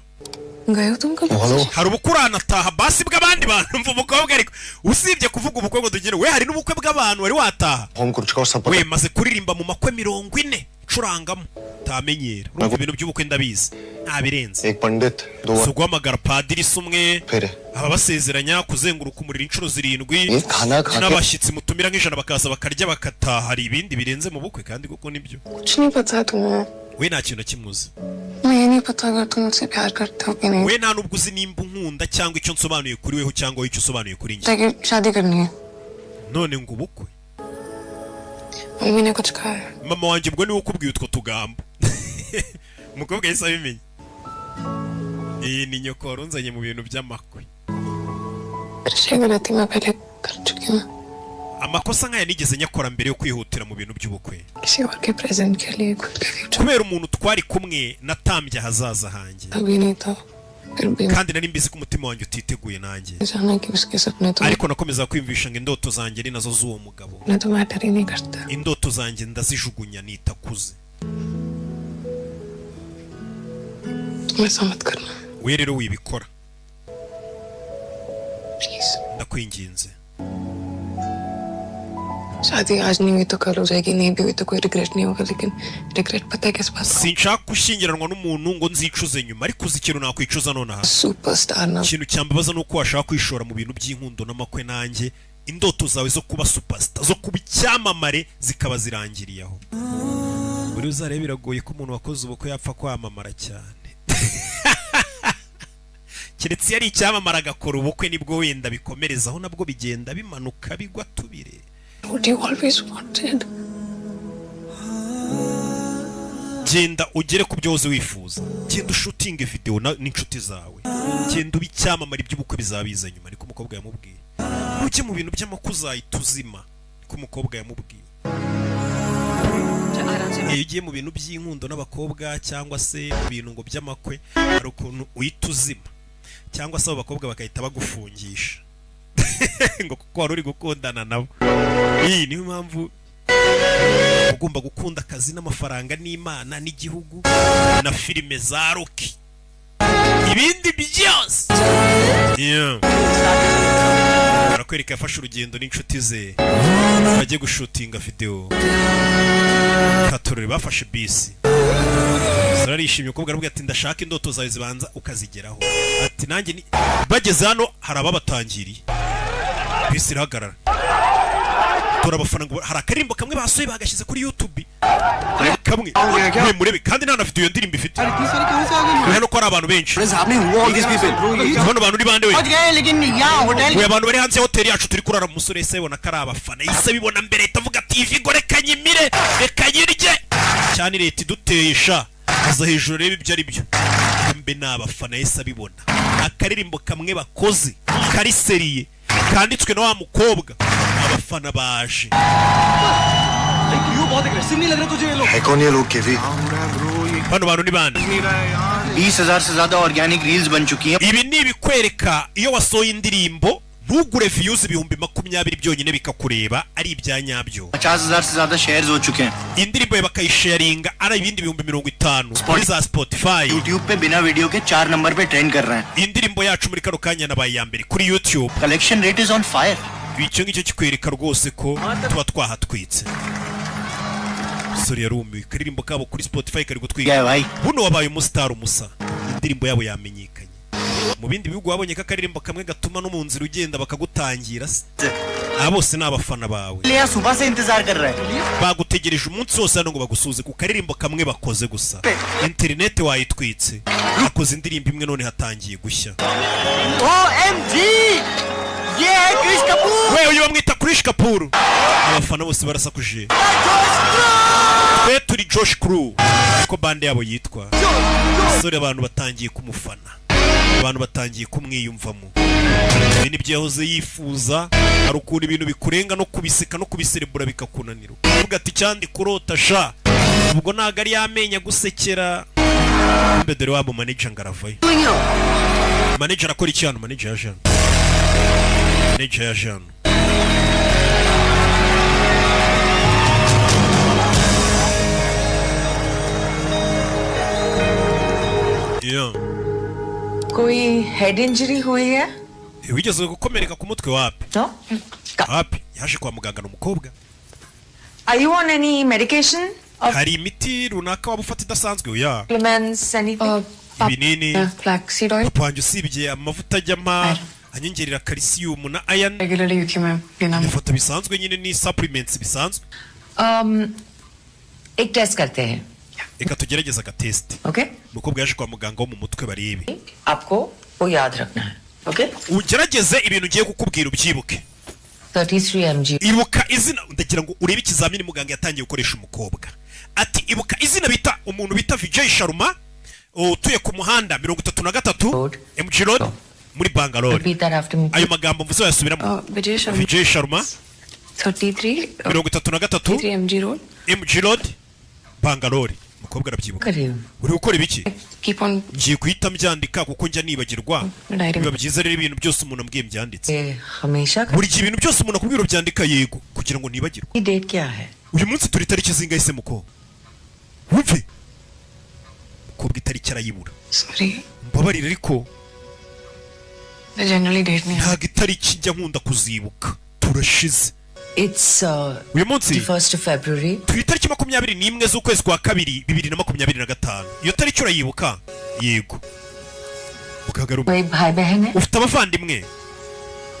गए हो तुम कब? Hari ubukwe uranataha basi bw'abandi bantu. Mva umukobwa ariko usibye kuvuga ubukwe ngo tugire, we hari n'ubukwe bw'abantu wari wataha. We maze kuririmba mu makwe 40 curangamo. Tamenyera. Urumva ibintu by'ubukwe ndabizi. Ntabirenze. एक पंडित दो So guhamagara padiri sumwe. Aba basezeranya kuzenguruka umuriro inshuro 7. N'abashyitsi mutumira nk'ijana bakaza bakarya bakataha. Hari ibindi birenze mu bukwe kandi kuko nibyo. कुछ नहीं पता है तुम्हें. We nta kintu kimuzi. मैं ये नहीं पता अगर तुम मुझसे प्यार करते हो कि नहीं. We nta nubwo uzi nimba unkunda cyangwa icyo nsobanuye kuri weho cyangwa icyo usobanuye kuri njye. लेकिन शादी करनी है. None ngo ubukwe. मम्मी ने कुछ कहा है. Mama wanjye ubwo niwe ukubwiye utwo tugambo. Umukobwa yahise abimenya. Iyi ni nyoko warunzanye mu bintu by'amakwe. गलती मैं पहले कर चुकी हूँ. Amakosa nkaya nigeze nyakora mbere yo kwihutira mu bintu by'ubukwe. किसी और के प्रेजेंट के लिए खुद के future. Kubera umuntu twari kumwe natambye ahazaza hanjye. अभी नहीं था. फिर भी Kandi nari mbizi ko umutima wanjye utiteguye nanjye. जाना कि उसके सपने तो. Ariko nakomeza kwiyumvisha ngo indoto zanjye ari nazo z'uwo mugabo. मैं तो मैटर ही नहीं करता. Indoto zanjye ndazijugunya nitakuze. ऐसा मत करना. We rero wibikora. Please. Ndakwinginze. शादी आज नहीं हुई तो कल हो जाएगी, नहीं भी हुई तो कोई रिग्रेट नहीं होगा, लेकिन रिग्रेट पता है किस बात का? Sinshaka gushyingiranwa n'umuntu ngo nzicuze nyuma, ariko uzi ikintu nakwicuza nonaha. Superstar ना. Ikintu cyambabaza nuko washaka kwishora mu bintu by'inkundo n'amakwe nanjye indoto zawe zo kuba superstar zo kuba icyamamare zikaba zirangiriye aho. Buri uzarebe biragoye ko umuntu wakoze ubukwe yapfa kwamamara cyane. Keretse yari icyamamara agakora ubukwe nibwo wenda bikomerezaho nabwo bigenda bimanuka bigwa tubire. What you always wanted. Genda ugere ku byo wifuza. Genda shooting video n'inshuti zawe. Genda ubicyamamara iby'ubukwe bizabiza nyuma niko umukobwa yamubwiye. Ujye mu bintu by'amakuza ituzima niko umukobwa yamubwiye. Iyo ugiye mu bintu by'inkundo n'abakobwa cyangwa se mu bintu ngo by'amakwe hari ukuntu uyituzima cyangwa se abo bakobwa bakahita bagufungisha ngo kuko wari uri gukundana nabo. Iyi niyo mpamvu ugomba gukunda akazi n'amafaranga n'Imana n'igihugu na filime za Rocky ibindi byose. Arakwereka yafashe urugendo n'inshuti ze bajye gushutinga video. Katorore bafashe bisi. Sararishimye ukobwa aravuga ati ndashaka indoto zawe zibanza ukazigeraho. Ati nanjye bageze hano hari ababatangiriye. Bisi irahagarara. Turabafana ngo hari akarimbo kamwe basoye bagashyize kuri YouTube. Kamwe murebe kandi nta na video yo ndirimbo ifite. Hano ko ari abantu benshi. Hano abantu ni bande we? We abantu bari hanze hotel yacu turi kurara mu musore se bona kari abafana. Yise bibona mbere itavuga TV gore kanyimire rekanyirye. Cyane leta iduteyesha. Aza hejuru rebe ibyo ari byo. Mbe n'abafana yise bibona. Akaririmbo kamwe bakoze kari seriye kanditswe na wa mukobwa. Abafana baje. है कौन ये लोग केवी? Bano bantu ni bande? 20,000 से ज्यादा organic reels बन चुकी हैं. Ibi ni ibikwereka iyo wasohoye indirimbo ntugure views 20,000 byonyine bikakureba ari ibyanyabyo. 50,000 से ज्यादा शेयर्स हो चुके हैं. Indirimbo ye bakayisharinga ari ibindi 50,000 kuri za Spotify. YouTube पे बिना वीडियो के 4 नंबर पे ट्रेंड कर रहे हैं. Indirimbo yacu muri kano kanya nabaye ya mbere kuri YouTube. Collection rate is on fire. Icyo ngicyo kikwereka rwose ko tuba twahatwitse. Sorry yarumiwe karirimbo kabo kuri Spotify kari gutwika. Buno wabaye umustar umusa. Indirimbo yabo yamenyekanye. Mu bindi bihugu wabonye ka karirimbo kamwe gatuma no mu nzira ugenda bakagutangira se. Abose n'abafana bawe. लिया सुबह से इंतजार कर रहा है. Bagutegereje umunsi wose hano ngo bagusuze ku karirimbo kamwe bakoze gusa. Internet wayitwitse. Akoze indirimbo imwe none hatangiye gushya. OMG! ये है क्रिश Kapoor. We uyu bamwita Krish Kapoor. Abafana bose barasakuje. Twe turi Josh Crew. Ko bande yabo yitwa. Sore abantu batangiye kumufana. Abantu batangiye kumwiyumvamo. Ibi nibyo yahoze yifuza. Hari ukuntu ibintu bikurenga no kubiseka no kubiserebura bikakunanira. Uvuga ati cyandi kurota sha. Ubwo naga ari yamenya gusekera. Mbe dore wabo manager ngaravayo. Manager akora iki hano? Manager ya Jean. Manager ya Jean. Yeah. कोई head injury हुई है? Wigeze gukomereka ku mutwe wapi? No. Wapi? Yaje kwa muganga n'umukobwa. Are you on any medication? Hari imiti runaka waba ufata idasanzwe oya? Supplements, anything? Ibinini. Flaxseed oil. Panjye usibye amavuta ajyama anyongerera calcium na iron. Regularly uki मैं लेना. Ndafata bisanzwe nyine ni supplements bisanzwe. एक टेस्ट करते हैं. Reka tugerageza ka test. Okay? Umukobwa yaje kwa muganga wo mu mutwe barebe. आपको वो याद रखना है. Okay? Ugerageze ibintu ugiye kukubwira ubyibuke. 33 mg. Ibuka izina ndagira ngo urebe ikizamini muganga yatangiye gukoresha umukobwa. Ati ibuka izina bita umuntu bita Vijay Sharma utuye ku muhanda 33 MG Road muri Bangalore. Repeat that after me. Ayo magambo mvuze yasubiramo. Vijay Sharma 33 MG Road. MG Road Bangalore. Mukobwa arabyibuka. Uri gukora ibiki? Keep on. Ngiye kuhita mbyandika kuko njya nibagirwa. Biba byiza rero ibintu byose umuntu ambwiye byanditse. हमेशा. Buri gihe ibintu byose umuntu akubwira byandika yego kugira ngo nibagirwe. ये डेट क्या है? Uyu munsi turi tariki zingahe se muko? Wumve. Mukobwa itariki arayibura. Sorry. Mbabarira ariko. Generally date नहीं. Nta itariki njya nkunda kuzibuka. Turashize. It's uyu munsi the 1st of February. Turi tariki 21 z'ukwezi kwa kabiri 2025. Iyo tariki urayibuka? Yego. Ukagaruka. भाई बहन है? Ufite abavandimwe?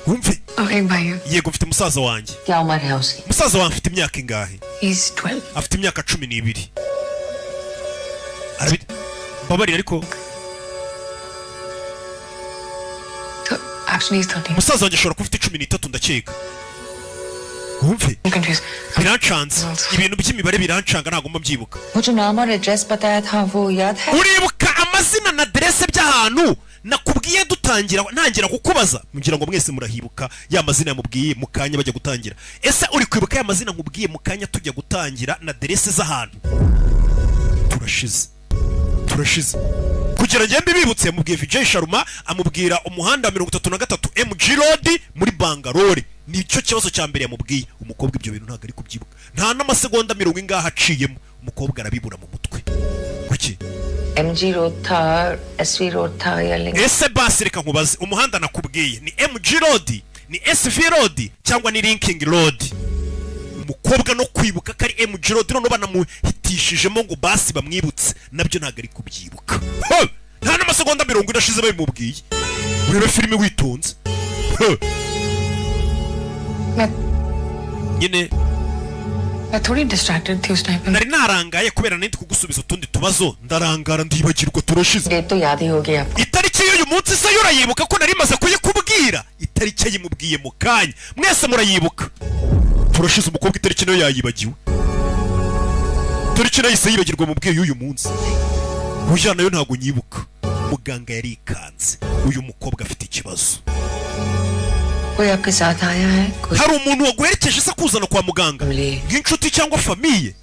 wumve और एक भाई है yego mfite musaza wanjye क्या उम्र है उसकी? musaza wanjye afite imyaka ingahe he's 12 afite imyaka 12 babarira ariko actually he's 13 musaza wanjye ashobora kuba afite 13 ndakeka wumve birancanze ibintu by'imibare birancanga ntabwo mbyibuka वो जो नाम और एड्रेस बताया था वो याद है? uribuka amazina na adresse by'ahantu nakubwiye dutangira ntangira kukubaza mugira ngo mwese murahibuka ya mazina yamubwiye mu kanya bajya gutangira ese uri kwibuka ya mazina nkubwiye mu kanya tujya gutangira na adresse z'ahantu turashize kugira ngende bibutse yamubwiye Vijay Sharma amubwira umuhanda 33 MG Road muri Bangalore nicyo kibazo cya mbere yamubwiye umukobwa ibyo bintu ntago ari kubyibuka nta n'amasegonda 20 ngaha aciyemo umukobwa arabibura mu mutwe kuki MG Road था SV Road था या link ese basi reka nkubaze umuhanda nakubwiye ni MG Road ni SV Road cyangwa ni Linking Road umukobwa no kwibuka kari MG Road none banamuhitishijemo ngo basi bamwibutse nabyo ntago ari kubyibuka nta n'amasegonda 20 irashize babimubwiye urebe filime witonze nyine मैं थोड़ी distracted थी उस टाइम पे nari narangaye kubera nindi kugusubiza utundi tubazo ndarangara ndibagirwa turashize date तो याद ही होगी आपको itariki y'uyu munsi se yurayibuka ko nari maze kuyikubwira itariki yimubwiye mu kanya mwese murayibuka turashize umukobwa itariki nayo yayibagiwe itariki nayo yise yibagirwa mubwiye y'uyu munsi ujya nayo ntago nyibuka muganga yarikanze uyu mukobwa afite ikibazo कोई आपके साथ आया है कोई hari umuntu waguherekeje se kuzana kwa muganga nk'inshuti cyangwa famiye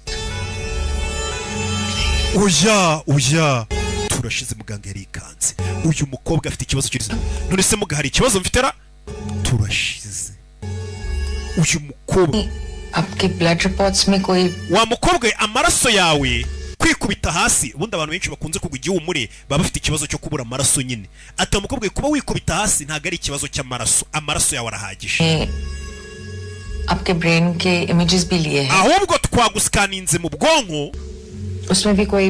oya turashize muganga yarikanze uyu mukobwa afite ikibazo cy'ubuzima none se muga hari ikibazo mfite ra turashize uyu mukobwa आपके blood reports में कोई wa mukobwa amaraso yawe kwikubita hasi ubundi abantu benshi bakunze kugwa igihumure baba bafite ikibazo cyo kubura amaraso nyine ati umukobwa kuba wikubita hasi ntago ari ikibazo cy'amaraso amaraso yawe arahagije आपके ब्रेन के इमेजेस भी लिए हैं ahubwo twaguskaninze mu bwonko उसमें भी कोई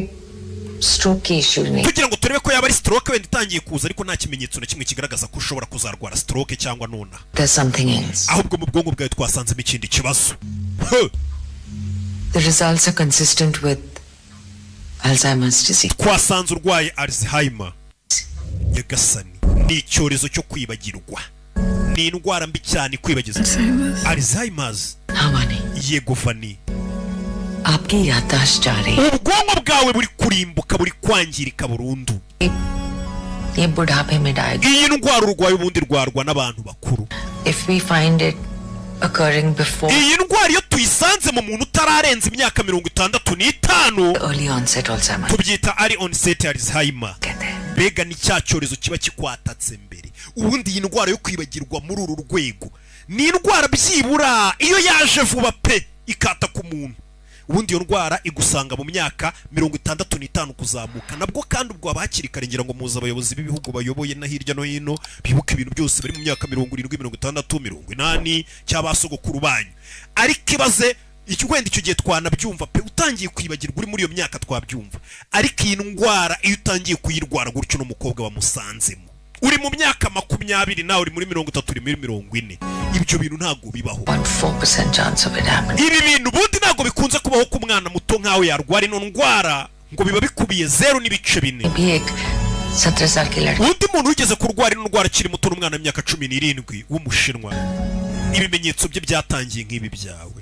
स्ट्रोक की इशू नहीं kugira ngo turebe ko yaba ari stroke wenda itangiye kuza ariko nta kimenyetso na kimwe kigaragaza ko ushobora kuzarwara stroke cyangwa nona there's something else ahubwo mu bwonko bwawe twasanzemo ikindi kibazo the results are consistent with Alzheimer's disease twasanze urwaye Alzheimer nyagasani ni icyorezo cyo kwibagirwa ni indwara mbi cyane kwibagiza Alzheimer's yego fani आपकी याददाश्त जा रही है ubwonko bwawe buri kurimbuka buri kwangirika burundu ये बुढ़ापे में diagnose iyi ndwara urwaye ubundi rwarwa n'abantu bakuru if we find it occurring before iyi ndwara iyo tuyisanze mu muntu utararenza imyaka 65 early onset Alzheimer tubyita early onset Alzheimer mbega ni cya cyorezo kiba kikwatatse mbere ubundi iyi ndwara yo kwibagirwa muri uru rwego ni indwara byibura iyo yaje vuba pe ikata ku muntu ubundi iyo ndwara igusanga mu myaka 65 kuzamuka nabwo kandi ubwo abakiri kare ngira ngo muza abayobozi b'ibihugu bayoboye na hirya no hino bibuka ibintu byose bari mu myaka 70 60 80 cy'abasogokuru banyu ariko ibaze wenda icyo gihe twanabyumva pe utangiye kwibagirwa uri muri iyo myaka twabyumva ariko iyi ndwara iyo utangiye kuyirwara gutyo n'umukobwa bamusanzemo uri mu myaka 20 nawe uri muri 30 uri muri 40 ibyo bintu ntago bibaho 4% chance of it happening ibi bintu bundi ntago bikunze kubaho ku mwana muto nkawe yarwara ino ndwara ngo biba bikubiye 0 n'ibice 4 भी एक 17 साल की लड़की undi muntu wigeze kurwara ino ndwara akiri muto n'umwana w'imyaka 17 w'umushinwa ibimenyetso bye byatangiye nk'ibi byawe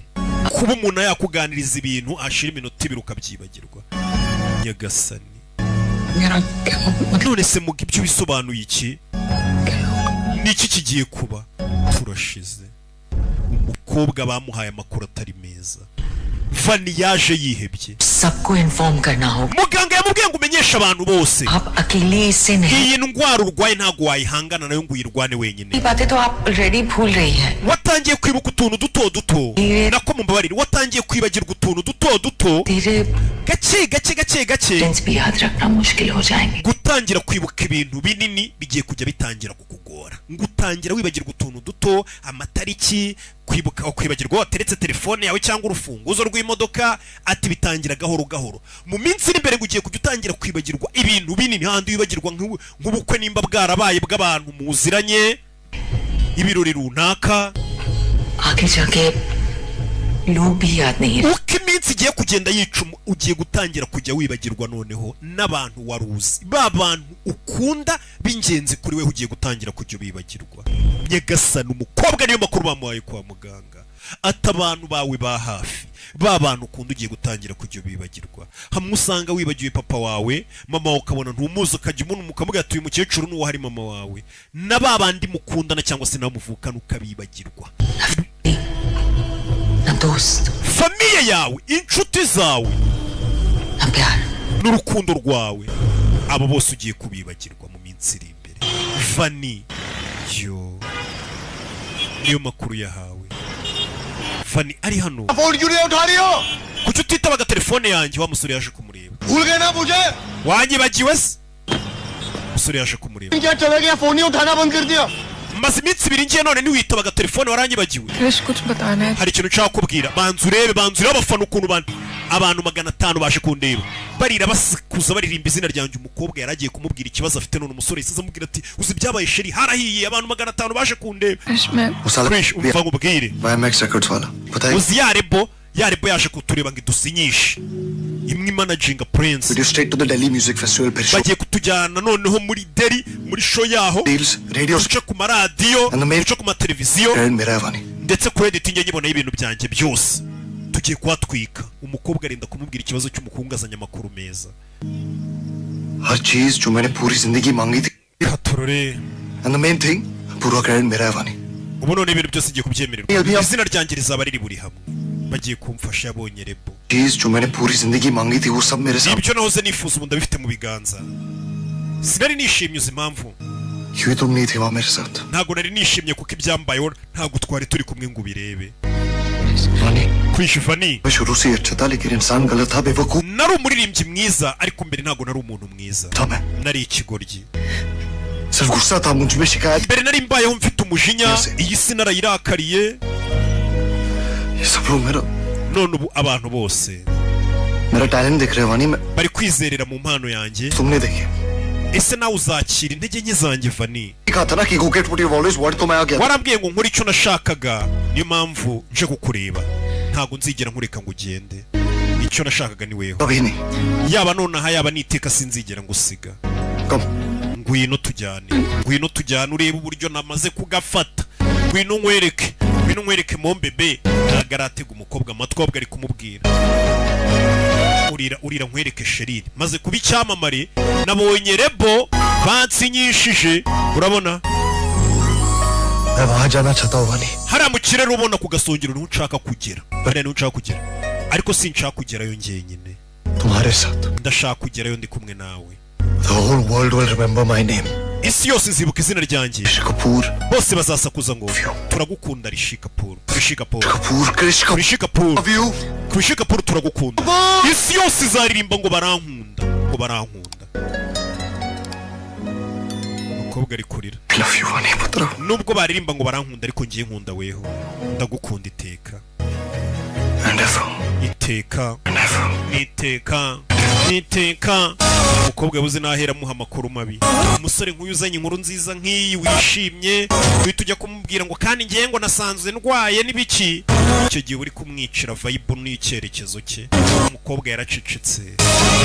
kuba umuntu yakuganiriza ibintu ashira iminota 2 ukabyibagirwa nyagasani none se muga ibyo bisobanuye iki niki kigiye kuba turashize umukobwa bamuhaye amakuru atari meza Vani yaje yihebye सबको इन्फॉर्म करना होगा muganga yamubwiye ngo umenyeshe abantu bose आप अकेले इससे नहीं iyi ndwara urwaye ntago wayihangana nayo ngo uyirwane wenyine ये बातें तो आप ऑलरेडी भूल रही हैं watangiye kwibuka utuntu duto nako mumbabarire watangiye kwibagirwa utuntu duto धीरे gake भी याद रखना मुश्किल हो जाएंगे gutangira kwibuka ibintu binini bigiye kujya bitangira kukugora ngutangira wibagirwa utuntu duto amatariki kwibagirwa wateretse telefone yawe cyangwa urufunguzo rw'imodoka ati bitangira gahoro mu minsi iri imbere ugiye kujya utangira kwibagirwa ibintu binini handi wibagirwa nk'ubukwe nimba bwarabaye bw'abantu muziranye ibirori runaka आगे जाके लोग भी याद नहीं रहे uko iminsi igiye kugenda yicuma ugiye gutangira kujya wibagirwa noneho n'abantu waruzi ba bantu ukunda b'ingenzi kuri wewe ugiye gutangira kujya bibagirwa nyagasani umukobwa niyo makuru bamuhaye kwa muganga ati abantu bawe ba hafi ba bantu ukunda ugiye gutangira kujya bibagirwa hamwe usanga wibagiwe papa wawe mama wawe ukabona ntumuzi ukajya umuntu mukamuga ati uyu mukecuru n'uwo hari mama wawe na ba bandi mukundana cyangwa se namuvukana ukabibagirwa famiye yawe inshuti zawe n'urukundo rwawe abo bose ugiye kubibagirwa mu minsi iri imbere Vani yo niyo makuru yahawe Vani ari hano kuki utitabaga telefone yanjye wa musore yaje kumureba wanyibagiwe se musore yaje kumureba maze iminsi ibiri ngiye none niwitabaga telefone waranyibagiwe hari ikintu nshaka kubwira banza urebe abafana ukuntu abantu 500 baje kundeba barira basikuza baririmba izina ryanjye umukobwa yaragiye kumubwira ikibazo afite none umusore yisize amubwira ati uzi byabaye sheri harahiye abantu 500 baje kundeba umva ngubwire uzi yarebo yaje kutureba ngo idusinyishe imwe managinga Prince bagiye kutujyana noneho muri Delhi muri show yaho duce ku maradiyo duce ku mateleviziyo ndetse credit njye nyibona y'ibintu byanjye byose tugiye kuhatwika umukobwa arinda kumubwira ikibazo cy'umukungazanya makuru meza हर चीज जो मैंने पूरी जिंदगी मांगी थी and the main thing पूरा credit मेरा है वानी ubu none ibintu byose igiye kubyemererwa izina ryanjye rizaba riri buri hamwe bagiye kumfasha yabonye rebo चीज जो मैंने पूरी जिंदगी मांगी थी वो सब मेरे साथ ibyo nahoze nifuza ubu ndabifite mu biganza sinari nishimye uzi impamvu क्यों तुम नहीं थे वहाँ मेरे साथ ntago nari nishimye kuko ibyambayeho ntago twari turi kumwe ngo ubirebe Vani शुरू से अच्छा था लेकिन इंसान गलत था बेवकूफ nari umuririmbyi mwiza ariko mbere ntago nari umuntu mwiza nari ikigoryi सिर्फ गुस्सा था मुझ में शिकायत mbere nari mbayeho mfite umujinya iyi si narayirakariye none ubu abantu bose मेरा टैलेंट देख रहे वानी bari kwizerera mu mpano yanjye तुमने देखे ese nawe uzakira intege nke zanjye Vani कहा था ना कि गुकेट पुटी वॉलेस वर्ड तो मैं आ गया warambwiye ngo nkore icyo nashakaga niyo mpamvu nje kukureba ntago nzigera nkureka ngo ugende icyo nashakaga ni weho yaba nonaha yaba niteka sinzigera ngusiga ngwino tujyane urebe uburyo namaze kugafata ngwino nkwereke mombebe nagaratega umukobwa amatwabwa ari kumubwira urira nkwereke sheriri maze kuba icyamamare nabonye rebo bansinyishije urabona hariya mu kirere ubona ku gasongero niho nshaka kugera ariko sinshaka kugerayo njyenyine ndashaka kugerayo ndi kumwe nawe The whole world will remember my name. isi yose izibuka izina ryanjye bose bazasakuza ngo turagukunda Rishi Kapoor turagukunda isi yose izaririmba ngo barankunda umukobwa ari kurira nubwo baririmba ngo barankunda ariko ngiye nkunda weho ndagukunda iteka umukobwa yabuze nahera muha amakuru mabi umusore nk'uyu uzanye inkuru nziza nk'iyi wishimye uhita ujya kumubwira ngo kandi ngiye ngo nasanzwe ndwaye n'ibiki icyo gihe uri kumwicira vibe n'icyerekezo cye umukobwa yaracecetse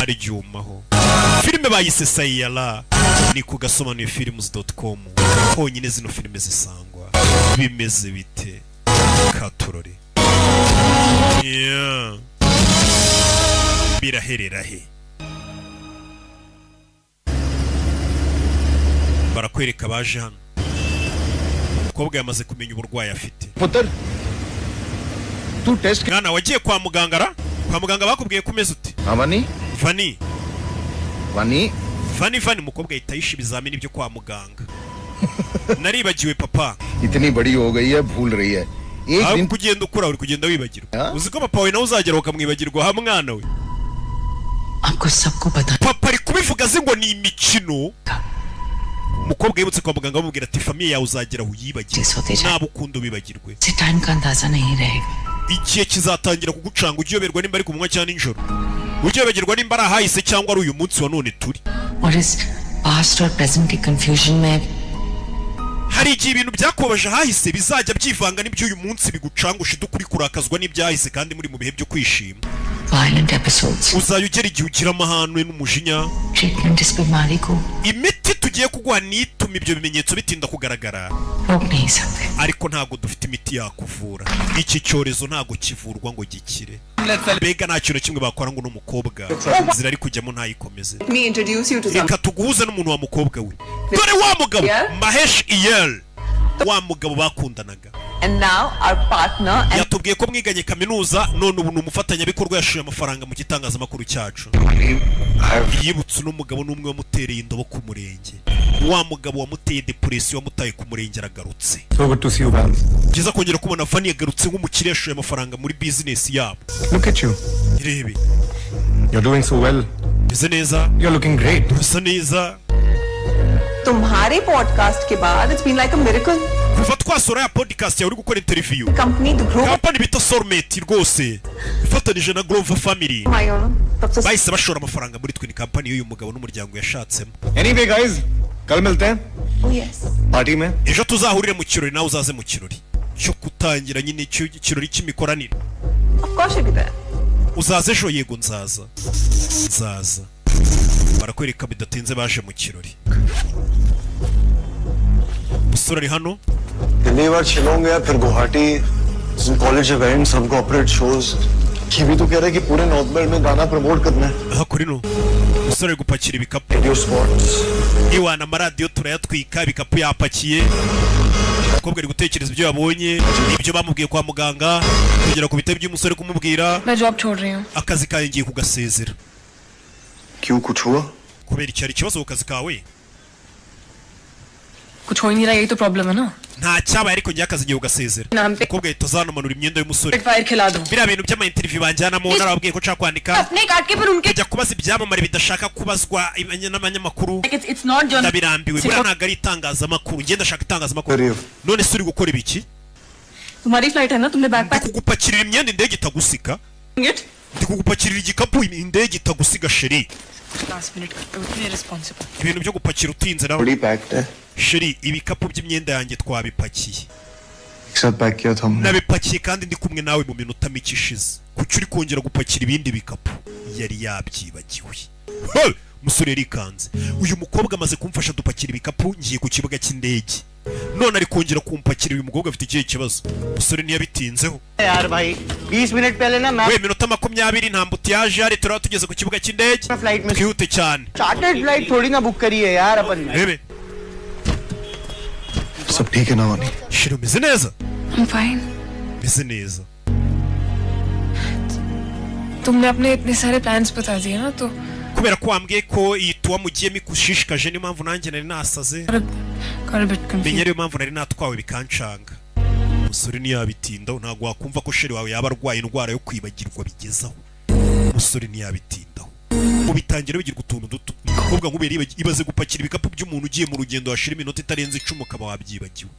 aryumaho filime bayise Sayala ni ku gasobanuye films.com honyine zino filime zisangwa bimeze bite katurore biraherera he barakwereka baje hano umukobwa yamaze kumenya uburwayi afite mwana wagiye kwa muganga bakubwiye ko umeze ute Vani umukobwa yahita yisha ibizamini byo kwa muganga naribagiwe papa itini badi ho gayi hai bhul rahi hai ek din kugenda ukura uri kugenda wibagirwa uzi ko papa wawe nawe uzagera ukamwibagirwa ha mwana we papa ari kubivuga ngo ni imikino umukobwa yibutse kwa muganga bamubwira ati famiye yawe uzagera uyibagirwe nabo ukunda ubibagirwe igihe kizatangira kugucanga ugiyoberwa nimba ari ku manywa cyangwa nijoro ugiyoberwa nimba ari ahahise cyangwa ari uyu munsi wa none turi hari igihe ibintu byakubabaje hahise bizajya byivanga n'iby'uyu munsi bigucangusha idukuri kurakazwa n'ibyahise kandi muri mu bihe byo kwishima. Violent episodes. Uzajya ugera igihe ugira amahane n'umujinya. Treatment is बीमारी को. Imiti tugiye kuguha nituma ibyo bimenyetso bitinda kugaragara. रोक नहीं सकते. Ariko ntago dufite imiti yakuvura. Iki cyorezo ntago kivurwa ngo gikire. Bega nta kintu kimwe bakora ngo n'umukobwa inzira ari kujyamo ntayikomeze. Me introduce you to Reka tuguhuze n'umuntu wa mukobwa we. Dore wa mugabo Mahesh Iyal. Wa mugabo bakundanaga. And now our partner and yatubwiye ko mwiganye kaminuza none ubu n'umufatanyabikorwa yashoye amafaranga mu gitangazamakuru cyacu. Yibutse n'umugabo n'umwe wamutereye indobo ku murenge. Wa mugabo wamuteye depression wamutaye ku murenge aragarutse. So good to see you, Vans. Byiza kongera kubona Fanny yagarutse nk'umukire yashoye amafaranga muri business yabo. Look at you. Irebe. You're doing so well. Bize neza. You're looking great. Bisa neza. तुम्हारे podcast के बाद it's been like a miracle. Kuva twasora ya podcast yawe uri gukora interview. Company the group. Company bita Soulmate rwose. Ifatanije na Global Family. Bahise bashora amafaranga muri twe ni company y'uyu mugabo n'umuryango yashatsemo. Anyway, guys, कल मिलते हैं. Oh yes. Party में. Ejo tuzahurire mu kirori nawe uzaze mu kirori. Cyo kutangira nyine kirori cy'imikoranire. Of course you'll be there. Uzaze ejo yego nzaza. Nzaza. Barakwereka bidatinze baje mu kirori. Musore ari hano. Delhi बार शिलोंग गया फिर Guwahati college events हम corporate shows ये भी तो कह रहा है कि पूरे नॉर्थ बेल्ट में गाना प्रमोट करना है hakuri no musore gupakira ibikapu radio spots iwana amaradiyo turayatwika ibikapu yapakiye akobwa ari gutekereza ibyo yabonye ibyo bamubwiye kwa muganga kugera ku bitebe by'umusore kumubwira मैं जॉब छोड़ रही हूँ akazi kawe ngiye kugasezera क्यों कुछ हुआ kubera icyari kibazo ku kazi kawe कुछ हो ही नहीं रहा यही तो प्रॉब्लम है ना nta cyabaye ariko ngiye akazi ngiye kugasezera नाम पे akobwa ahita azanamanura imyenda y'umusore fire खिला दूँ biriya bintu by'ama interview banjyanamo narababwiye ko nshaka kwandika अपने काट के फिर उनके kujya kubaza ibyamamare bidashaka kubazwa n'abanyamakuru it's not journal ndabirambiwe buriya ntabwo ari itangazamakuru ngenda ndashaka itangazamakuru none se uri gukora ibiki तुम्हारी फ्लाइट है ना तुमने bag pack kugupakirira imyenda indege itagusika it ndi kugupakirira igikapu indege itagusiga sheri last minute उतनी responsible ibintu byo gupakira utinze nawe बड़ी पैक्ड है sheri ibikapu by'imyenda yanjye twabipakiye एक साथ पैक किया था हमने nabipakiye kandi ndi kumwe nawe mu minota mike ishize kuki uri kongera gupakira ibindi bikapu yari yabyibagiwe umusore yarikanze uyu mukobwa amaze kumfasha dupakira ibikapu ngiye ku kibuga cy'indege none ari kongera kumpakira uyu mukobwa afite ikihe kibazo umusore ntiyabitinzeho यार भाई 20 मिनट पहले ना मैं we minota 20 nta mbutiyaje hari turaba tugeze ku kibuga cy'indege flight में twihute cyane chartered flight थोड़ी ना बुक करी है यार अपन ने rebe सब ठीक है ना वानी shiro meze neza I'm fine meze neza तुमने अपने इतने सारे प्लान्स बता दिए ना तो kubera ko wambwiye ko iyi tuwa mugiyemo ikushishikaje niyo mpamvu nanjye nari nasaze got a bit menya confused ariyo mpamvu nari natwawe bikancanga umusore ntiyabitindaho ntabwo wakumva ko sheri wawe yaba arwaye indwara yo kwibagirwa bigezaho umusore ntiyabitindaho ubitangira bigirwa utuntu duto umukobwa nk'ubera ibaze gupakira ibikapu by'umuntu ugiye mu rugendo hashira iminota itarenze 10 ukaba wabyibagiwe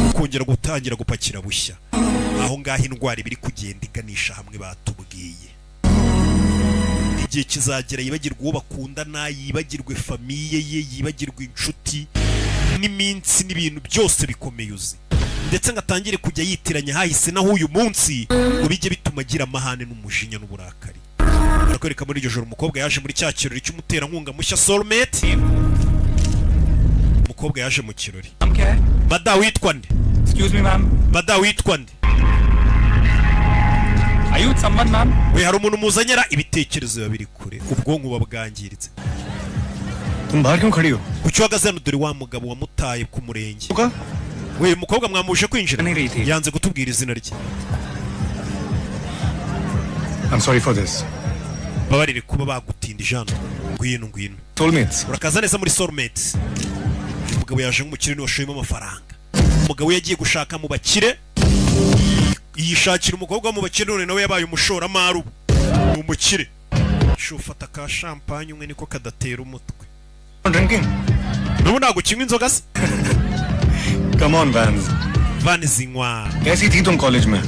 ukongera gutangira gupakira bushya aho ngaho indwara ibiri kugenda iganisha hamwe batubwiye igihe kizagera yibagirwa uwo bakundana yibagirwe famiye ye yibagirwe inshuti n'iminsi n'ibintu byose bikomeye uzi ndetse ngatangire kujya yitiranya hahise naho uyu munsi ubijye bituma agira amahane n'umujinya n'uburakari barakwereka muri iryo joro umukobwa yaje muri cya kirori cy'umuterankunga mushya Soulmate umukobwa yaje mu kirori bada witwa nde Excuse me, ma'am. bada witwa nde Are you with someone, ma'am? we hari umuntu muzanyera ibitekerezo biba biri kure ubwonko buba bwangiritse तुम बाहर क्यों खड़ी हो? kuki uhagaze hano dore wa mugabo wamutaye ku murenge होगा? we mukobwa mwamuje kwinjira नहीं रही थी. yanze kutubwira izina rye I'm sorry for this. babarire kuba bagutindije hano ngwino ngwino Soulmates. urakaza neza muri Soulmate uyu mugabo yaje nk'umukire niwe washoyemo amafaranga umugabo yagiye gushaka mu bakire yishakira umukobwa wo mu bakire none nawe yabaye umushoramari ubu ni umukire shufata ka champagne umwe niko kadatera umutwe Drinking? n'ubu ntabwo ukinywa inzoga se Come on, Vans. vani zinywa कैसी थी तुम कॉलेज में?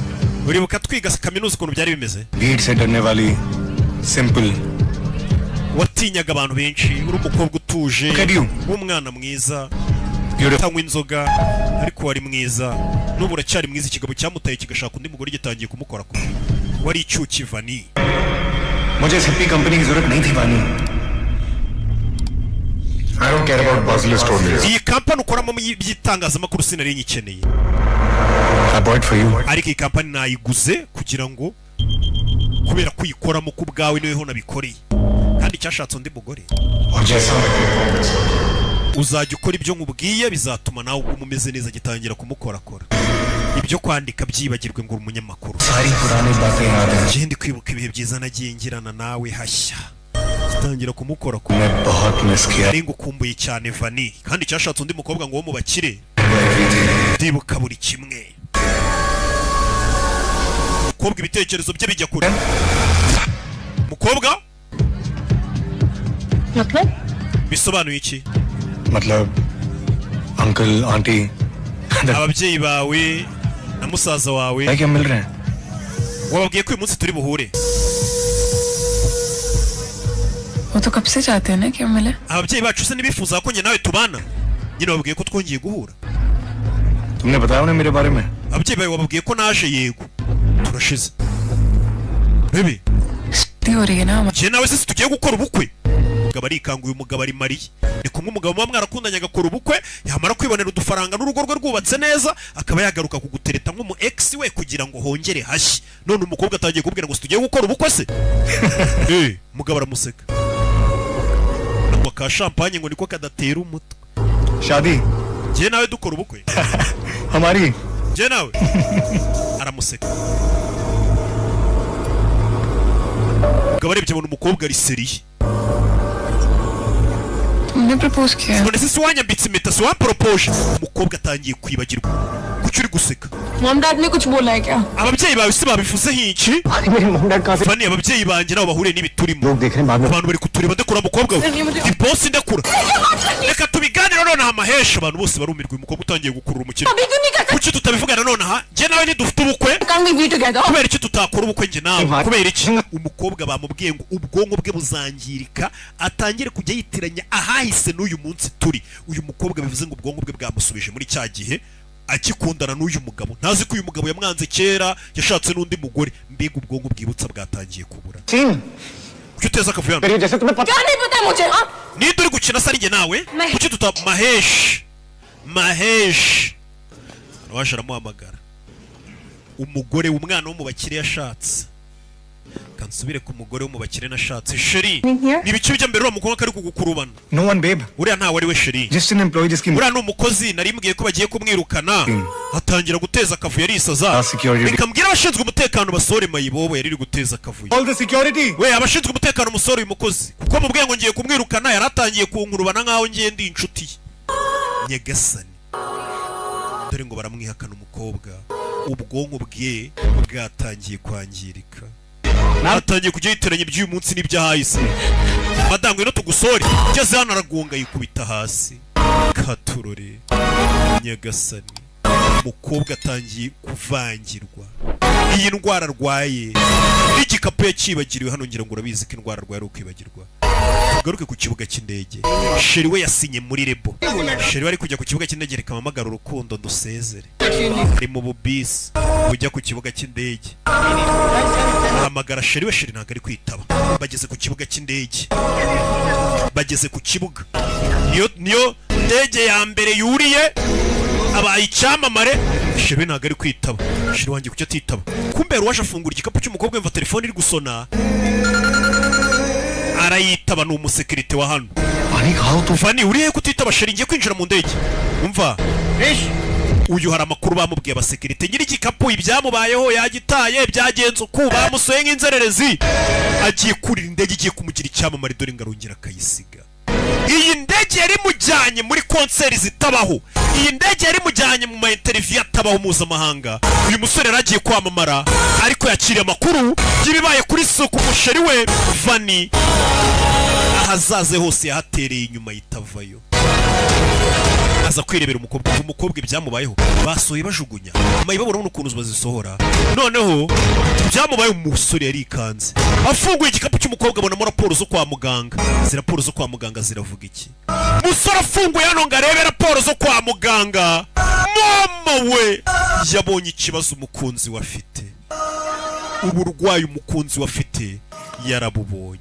uribuka twiga kaminuza ukuntu byari bimeze भीड़ से डरने वाली, simple. watinyaga abantu benshi uri umukobwa utuje Look at you. w'umwana mwiza tanywa inzoga ariko wari mwiza n'ubu uracyari mwiza. Ikigabo cyamutaye kigashaka undi mugore gitangiye kumukora ku wari icyuki Vani. मुझे इस hippie company की जरूरत नहीं थी वानी. I don't care about Basel stories. iyi kampani ukoramo by'itangazamakuru sinari nyikeneye. I bought for you. ariko iyi kampani nayiguze kugira ngo kubera kuyikoramo ku bwawe niwe ho nabikoreye kandi cyashatse undi mugore. uzajya ukora ibyo nkubwiye bizatuma nawe umumeze neza gitangira kumukorakora. ibyo kwandika byibagirwe ngo umunyamakuru. Ndi kwibuka ibihe byiza nagiye ngirana nawe hashya. gitangira kumukorakora. ari ngukumbuye cyane Vani kandi cyashatse undi mukobwa ngo wo mu bakire. ndibuka buri kimwe. mukobwa ibitekerezo bye bijya kure. mukobwa bisobanuye iki? मतलब uncle aunty ababyeyi bawe na musaza wawe क्या मिल रहे हैं? wababwiye ko uyu munsi turi buhure? वो तो कब से चाहते हैं ना कि हम मिले. ababyeyi bacu se nibifuza ko njye nawe tubana nyine babwiye ko twongeye guhura. तुमने बताया उन्हें मेरे बारे में? ababyeyi bawe babwiye ko naje. yego turashize. bebe हो रही है ना. njye nawe se tugiye gukora ubukwe. umugabo arikanguye. umugabo ari Mariya. ni kumwe umugabo muba mwarakundanye agakora ubukwe yamara kwibonera udufaranga n'urugo rwe rwubatse neza akaba yagaruka kugutereta nk'umu ex we kugira ngo hongere hashye. none umukobwa atagiye kubwira ngo tugiye gukora ubukwe se. umugabo aramuseka. ngo ka champagne ngo niko kadatera umutwe. शादी njye nawe dukora ubukwe. हमारी njye nawe. aramuseka. umugabo arebye abona umukobwa ari seriye. तुमने प्रपोज किया. none se wanyambitse impeta se wamporopoje. umukobwa atangiye kwibagirwa. kuki uri guseka? Mom dad ने कुछ बोला है क्या? ababyeyi bawe se babivuze nk'iki? Vani ababyeyi banjye nabo bahuriye n'ibiturimo. abantu bari kutureba ndakura mukobwa we. ndi boss ndakura. reka tubiganire nonaha amahesha. abantu bose barumirwa. uyu mukobwa utangiye gukurura umukino. kuki tutabivugana nonaha? njye nawe ntidufite ubukwe. kubera iki tutakora ubukwe njye nawe? kubera iki? umukobwa bamubwiye ngo ubwonko bwe buzangirika atangire kujya yitiranya ahahise n'uyu munsi turi. uyu mukobwa bivuze ngo ubwonko bwe bwamusubije muri cya gihe akikundana n'uyu mugabo. ntazi ko uyu mugabo yamwanze kera yashatse n'undi mugore. mbega ubwonko bwibutsa bwatangiye kubura. kuki uteza akavuyano? niba uri gukina se ari njye nawe? kuki tuta mahesh waje aramuhamagara. umugore umwana wo mu bakire yashatse. kansubire ku mugore wo mu bakire nashatse. sheri nibice bijya mbere uramukobwa kari kugukurubana. No one babe. uriya ntawe ari we sheri. Just an employee जिसकी uriya ni umukozi nari mbwiye ko bagiye kumwirukana. atangira guteza akavuyo arisaza. reka mbwira abashinzwe umutekano basore mayibobo yari iri guteza akavuyo. All the security. we abashinzwe umutekano umusore uyu mukozi kuko mubwiye ngo ngiye kumwirukana yari atangiye kunkurubana nkaho ngiye ndi inshuti ye. nyagasani dore ngo baramwihakana umukobwa. ubwonko bwe bwatangiye kwangirika. atangiye kujya yiteranya iby'uyu munsi n'ibyahahise. madamu ino tugusore ugeze hano aragunga yikubita hasi. katurore nyagasani. umukobwa atangiye kuvangirwa. iyi ndwara arwaye n'igikapu yakibagiriwe. hano ngira ngo urabizi ko indwara arwaye ari ukwibagirwa. tugaruke ku kibuga cy'indege. sheri we yasinye muri rebo. sheri we ari kujya ku kibuga cy'indege reka mpamagara urukundo ndusezere. ari mu bubisi ujya ku kibuga cy'indege. ahamagara sheri we. sheri ntabwo ari kwitaba. bageze ku kibuga cy'indege. bageze ku kibuga. niyo ndege ya mbere yuriye abaye icyamamare. sheri we ntabwo ari kwitaba. sheri wanjye kuki atitaba? kumbe waje afungura igikapu cy'umukobwa yumva telefone iri gusona. arayitaba. ni umusekirite wa hano. Vani urihe kutitaba? sheri ngiye kwinjira mu ndege. umva uyu hari amakuru bamubwiye abasekirite. nyiri igikapu ibyamubayeho yagitaye byagenze uku bamusoye nk'inzererezi. agiye kurira indege igiye kumugira icyamamare. dore ngarongera akayisiga. iyi ndege yari mujyanye muri konseri zitabaho. iyi ndege yari mujyanye mu ma interview atabaho mpuzamahanga. uyu musore yaragiye kwamamara ariko yakiriye amakuru y'ibibaye kuri soko. umusheri we Vani ahazaze hose yahatereye inyuma yitavayo. aza kwirebera umukobwa ibyamubayeho basohoye bajugunya amayibo urabona ukuntu bazisohora noneho ibyamubayeho umusore yarikanze afunguye igikapu cy'umukobwa abonamo raporo zo kwa muganga izi raporo zo kwa muganga ziravuga iki umusore afunguye hano ngo arebe raporo zo kwa muganga mama we yabonye ikibazo umukunzi we afite uburwayi umukunzi we afite yarabubonye